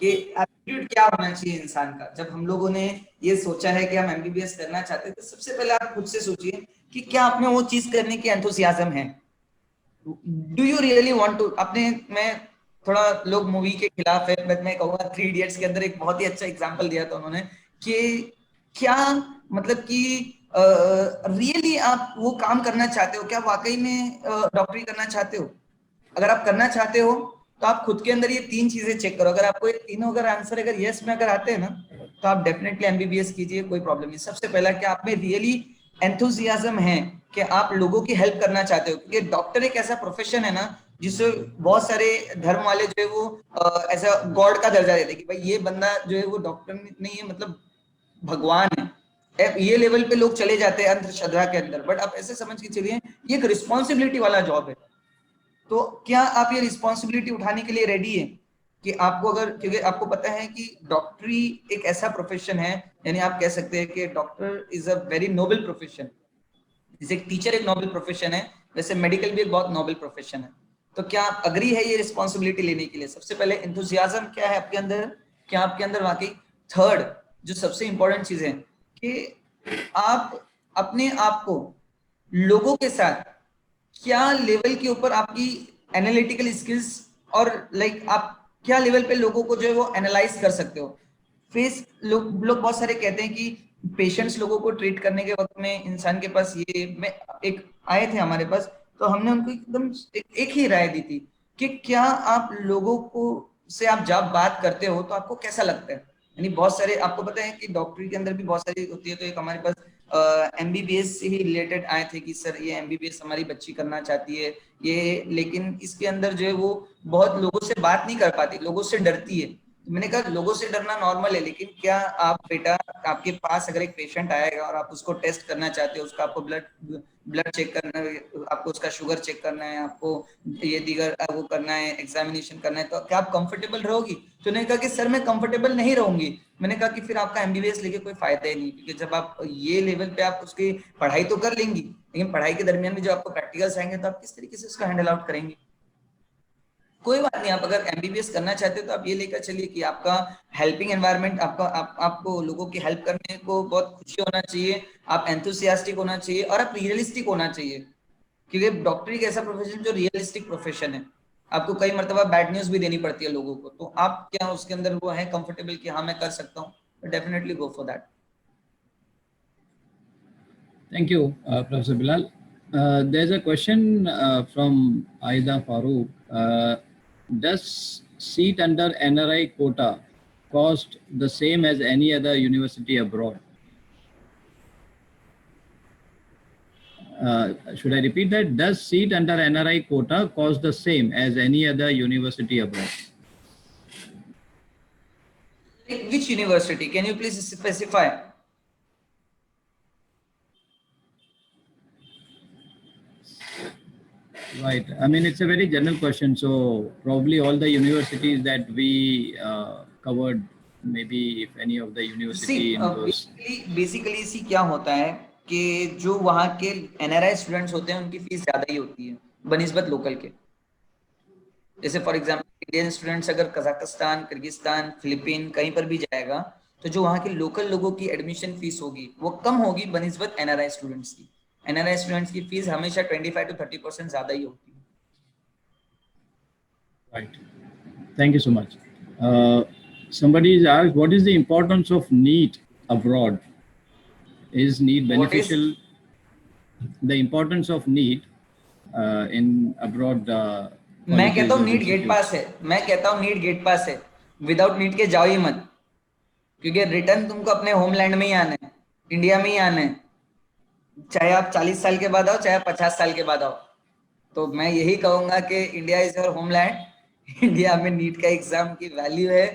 कि एप्टीट्यूड क्या होना चाहिए इंसान का. जब हम लोगों ने ये सोचा है कि हम एमबीबीएस करना चाहते हैं तो सबसे पहले आप खुद से सोचिए कि क्या आपने वो चीज करने की एंथुसियाज्म है. Do you really want to? आपने, मैं थोड़ा लोग मूवी के खिलाफ है, बट मैं कहूँगा 3 इडियट्स के अंदर एक बहुत ही अच्छा एग्जांपल दिया था उन्होंने कि क्या मतलब कि रियली आप वो काम करना चाहते हो, क्या वाकई में डॉक्टरी करना चाहते हो? अगर आप करना चाहते हो तो आप खुद के अंदर ये 3 चीजें चेक करो. अगर आपको ये तीनों अगर आंसर अगर यस में अगर आते हैं ना तो आप डेफिनेटली एमबीबीएस कीजिए, कोई प्रॉब्लम नहीं. सबसे पहला कि आप में रियली एंथुसियाज्म है कि आप लोगों की हेल्प करना चाहते हो, क्योंकि डॉक्टर एक ऐसा प्रोफेशन है ना जिससे बहुत सारे धर्म वाले जो है वो ऐसा गॉड का दर्जा देते हैं कि भाई ये बंदा जो है वो डॉक्टर नहीं है, मतलब भगवान है. ये लेवल पे लोग चले जाते हैं अंधश्रद्धा के अंदर, बट आप ऐसे समझ के चलिए ये एक रिस्पॉन्सिबिलिटी वाला जॉब है. तो क्या आप ये रिस्पॉन्सिबिलिटी उठाने के लिए रेडी है कि आपको अगर, क्योंकि आपको पता है कि डॉक्टरी एक ऐसा प्रोफेशन है, यानी आप कह सकते हैं कि doctor is a very noble profession. जैसे टीचर एक नोबल प्रोफेशन है, वैसे मेडिकल भी एक बहुत नोबल प्रोफेशन है. तो क्या आप अग्री है ये रिस्पॉन्सिबिलिटी लेने के लिए? सबसे पहले एंथुसियाज्म क्या है आपके अंदर, क्या आपके अंदर वाकई. थर्ड जो सबसे इंपॉर्टेंट चीज है कि आप अपने आप को लोगों के साथ क्या लेवल के ऊपर आपकी एनालिटिकल स्किल्स और लाइक आप क्या लेवल पे लोगों को जो है वो एनालाइज कर सकते हो. फेस लोग बहुत सारे कहते हैं कि पेशेंट्स लोगों को ट्रीट करने के वक्त में इंसान के पास ये, मैं एक आए थे हमारे पास तो हमने उनको एकदम एक ही राय दी थी कि क्या आप लोगों को से आप जब बात करते हो तो आपको कैसा लगता है. यानी बहुत सारे आपको पता है कि डॉक्टरी के अंदर भी बहुत सारी होती है. तो एक हमारे पास एमबीबीएस से ही रिलेटेड आए थे कि सर ये एमबीबीएस हमारी बच्ची करना चाहती है ये, लेकिन इसके अंदर जो है वो बहुत लोगों से बात नहीं कर पाती, लोगों से डरती है. तो मैंने कहा लोगों से डरना नॉर्मल है, लेकिन क्या आप बेटा, आपके पास अगर एक पेशेंट आएगा और आप उसको टेस्ट करना चाहते हो, उसका आपको ब्लड चेक करना है, आपको उसका शुगर चेक करना है, आपको ये दीगर वो करना है, एग्जामिनेशन करना है, तो क्या आप कंफर्टेबल रहोगी? तो उन्होंने कहा कि सर मैं कंफर्टेबल नहीं रहूंगी। मैंने कहा कि फिर आपका एमबीबीएस लेके कोई फायदा ही नहीं, क्योंकि जब आप ये लेवल पे आप उसकी पढ़ाई तो कर लेंगी, लेकिन पढ़ाई के दरमियान में जो आपको प्रैक्टिकल्स आएंगे तो आप किस तरीके से उसका हैंडल आउट करेंगे? कोई बात नहीं, आप अगर एमबीबीएस करना चाहते हो तो आप ये लेकर चलिए कि आपका हेल्पिंग एनवायरनमेंट, आपको लोगों की हेल्प करने को बहुत खुशी होना चाहिए, आप एंथुसियास्टिक होना चाहिए और आप रियलिस्टिक होना चाहिए, क्योंकि डॉक्टरी एक ऐसा प्रोफेशन जो रियलिस्टिक प्रोफेशन है। आपको कई मरतबा बैड न्यूज भी देनी पड़ती है लोगों को, तो आप क्या उसके अंदर वो है कंफर्टेबल कि हाँ मैं कर सकता हूँ, तो definitely go for that. Thank you, Professor Bilal. There's a question from Aida Farooq. Does seat under NRI quota cost the same as any other university abroad? Should I repeat that? Does seat under NRI quota cost the same as any other university abroad? Which university? Can you please specify? Right. I mean, it's a very general question. So probably all the universities that we covered, maybe if any of the university in those. Basically see क्या होता है कि जो वहाँ के NRI students होते हैं उनकी फीस ज्यादा ही होती है बनिस्बत लोकल के। जैसे फॉर एग्जांपल इंडियन स्टूडेंट्स अगर कजाकिस्तान, किर्गिस्तान, फिलीपीन कहीं पर भी जाएगा तो जो वहाँ के लोकल लोगों की एडमिशन फीस होगी वो कम होगी बनिस्बत एनआरआई स्टूडेंट्स की। एनआरआई स्टूडेंट्स की फीस हमेशा 25 to 30% ज्यादा ही होती है। Right. Thank you so much. Somebody is asked, what is the importance of NEET abroad? Is NEET beneficial? The importance of NEET in abroad. मैं कहता हूँ नीट गेट पास है, मैं कहता हूँ नीट गेट पास है, विदाउट नीट के जाओ ही मत, क्योंकि रिटर्न तुमको अपने होमलैंड में ही आना है, इंडिया में ही आना है, चाहे आप 40 साल के बाद आओ चाहे 50 साल के बाद आओ। तो मैं यही कहूंगा कि India is your homeland, India में नीट का एग्जाम की वैल्यू है।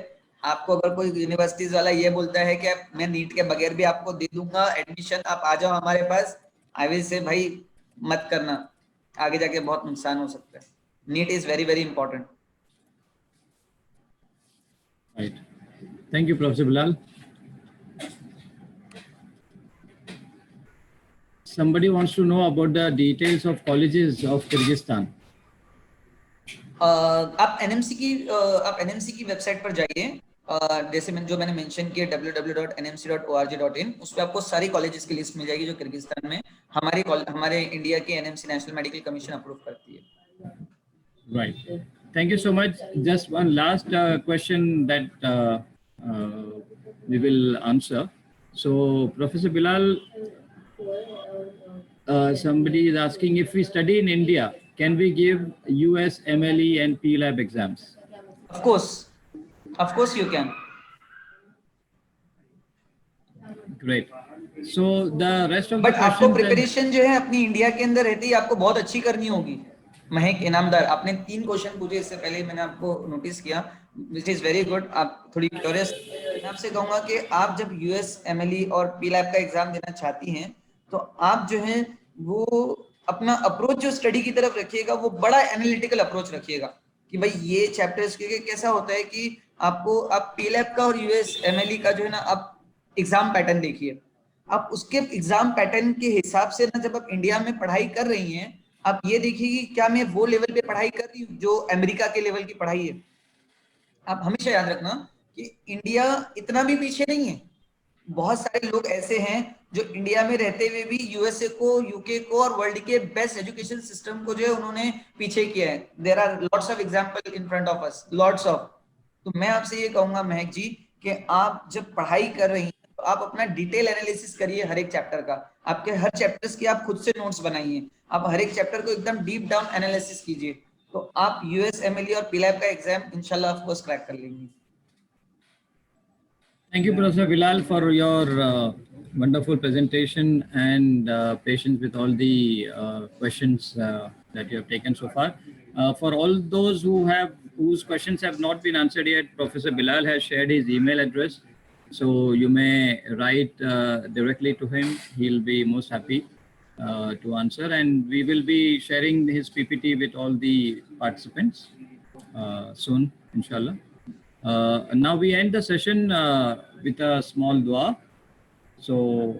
आपको अगर कोई यूनिवर्सिटीज वाला ये बोलता है कि मैं नीट के बगैर भी आपको दे दूंगा एडमिशन, आप आ जाओ हमारे पास, आई विल से भाई मत करना, आगे जाके बहुत नुकसान हो सकता है। NEET is very very important. Right. Thank you, Professor Bilal. Somebody wants to know about the details of colleges of Kyrgyzstan. आप एनएमसी की वेबसाइट पर जाइए, जैसे मैंने मेंशन किया www.nmc.org.in, उस पे आपको सारी कॉलेजेस की लिस्ट मिल जाएगी जो किर्गिस्तान में हमारे इंडिया की NMC national Medical commission approve करती है। Right. Thank you so much. Just one last question that we will answer. So, Professor Bilal, somebody is asking, if we study in India, can we give US, MLE and PLAB exams? Of course you can. Great. So the rest of But the आपको questions preparation जो है अपनी India के अंदर रहती है आपको बहुत अच्छी करनी होगी। महक इनामदार, आपने 3 क्वेश्चन पूछे, इससे पहले मैंने आपको नोटिस किया, विच इज वेरी गुड। आप थोड़ी क्यूरियस, मैं आपसे कहूंगा कि आप जब यूएस, एमएलई और पीलैब का एग्जाम देना चाहती हैं तो आप जो है वो अपना अप्रोच जो स्टडी की तरफ रखिएगा वो बड़ा एनालिटिकल अप्रोच रखिएगा कि भाई ये चैप्टर्स के कैसा होता है कि आप पीलैब का और यूएस, एमएलई का जो है ना आप एग्जाम पैटर्न देखिए, आप उसके एग्जाम पैटर्न के हिसाब से ना जब आप इंडिया में पढ़ाई कर रही हैं आप ये देखिए कि क्या मैं वो लेवल पे पढ़ाई कर रही हूँ जो अमेरिका के लेवल की पढ़ाई है। आप हमेशा याद रखना कि इंडिया इतना भी पीछे नहीं है, बहुत सारे लोग ऐसे हैं जो इंडिया में रहते हुए भी यूएसए को, यूके को और वर्ल्ड के बेस्ट एजुकेशन सिस्टम को जो है उन्होंने पीछे किया है। There are lots of example in front of us, lots of. तो मैं आपसे ये कहूंगा महक जी कि आप जब पढ़ाई कर रही हैं तो आप अपना डिटेल एनालिसिस करिए हर एक चैप्टर का, आपके हर चैप्टर्स की आप खुद से नोट्स बनाइए, आप हर एक चैप्टर को एकदम डीप डाउन एनालिसिस कीजिए, तो आप यूएस, एमएलई और पीलैब का एग्जाम इंशाल्लाह ऑफ कोर्स क्रैक कर लेंगे। Thank you, Professor Bilal, for your wonderful presentation and patience with all the questions that you have taken so far. For all those whose questions have not been answered yet, Professor Bilal has shared his email address. So you may write directly to him. He'll be most happy to answer. And we will be sharing his PPT with all the participants soon, inshallah. Now we end the session with a small dua. So,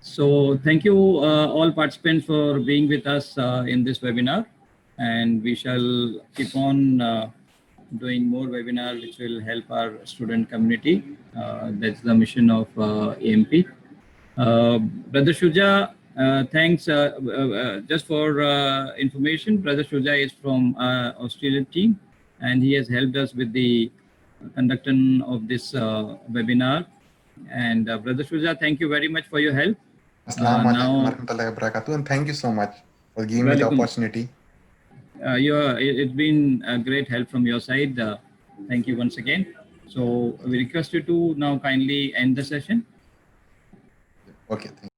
So thank you all participants for being with us in this webinar, and we shall keep on doing more webinars which will help our student community. That's the mission of AMP. Brother Shuja, thanks. Just for information, Brother Shuja is from Australian team, and he has helped us with the conduction of this webinar. And Brother Shuja, thank you very much for your help. Assalamu alaikum warahmatullahi wabarakatuh, and thank you so much for giving me the opportunity. It's been a great help from your side. Thank you once again. So we request you to now kindly end the session. Okay. Thank you.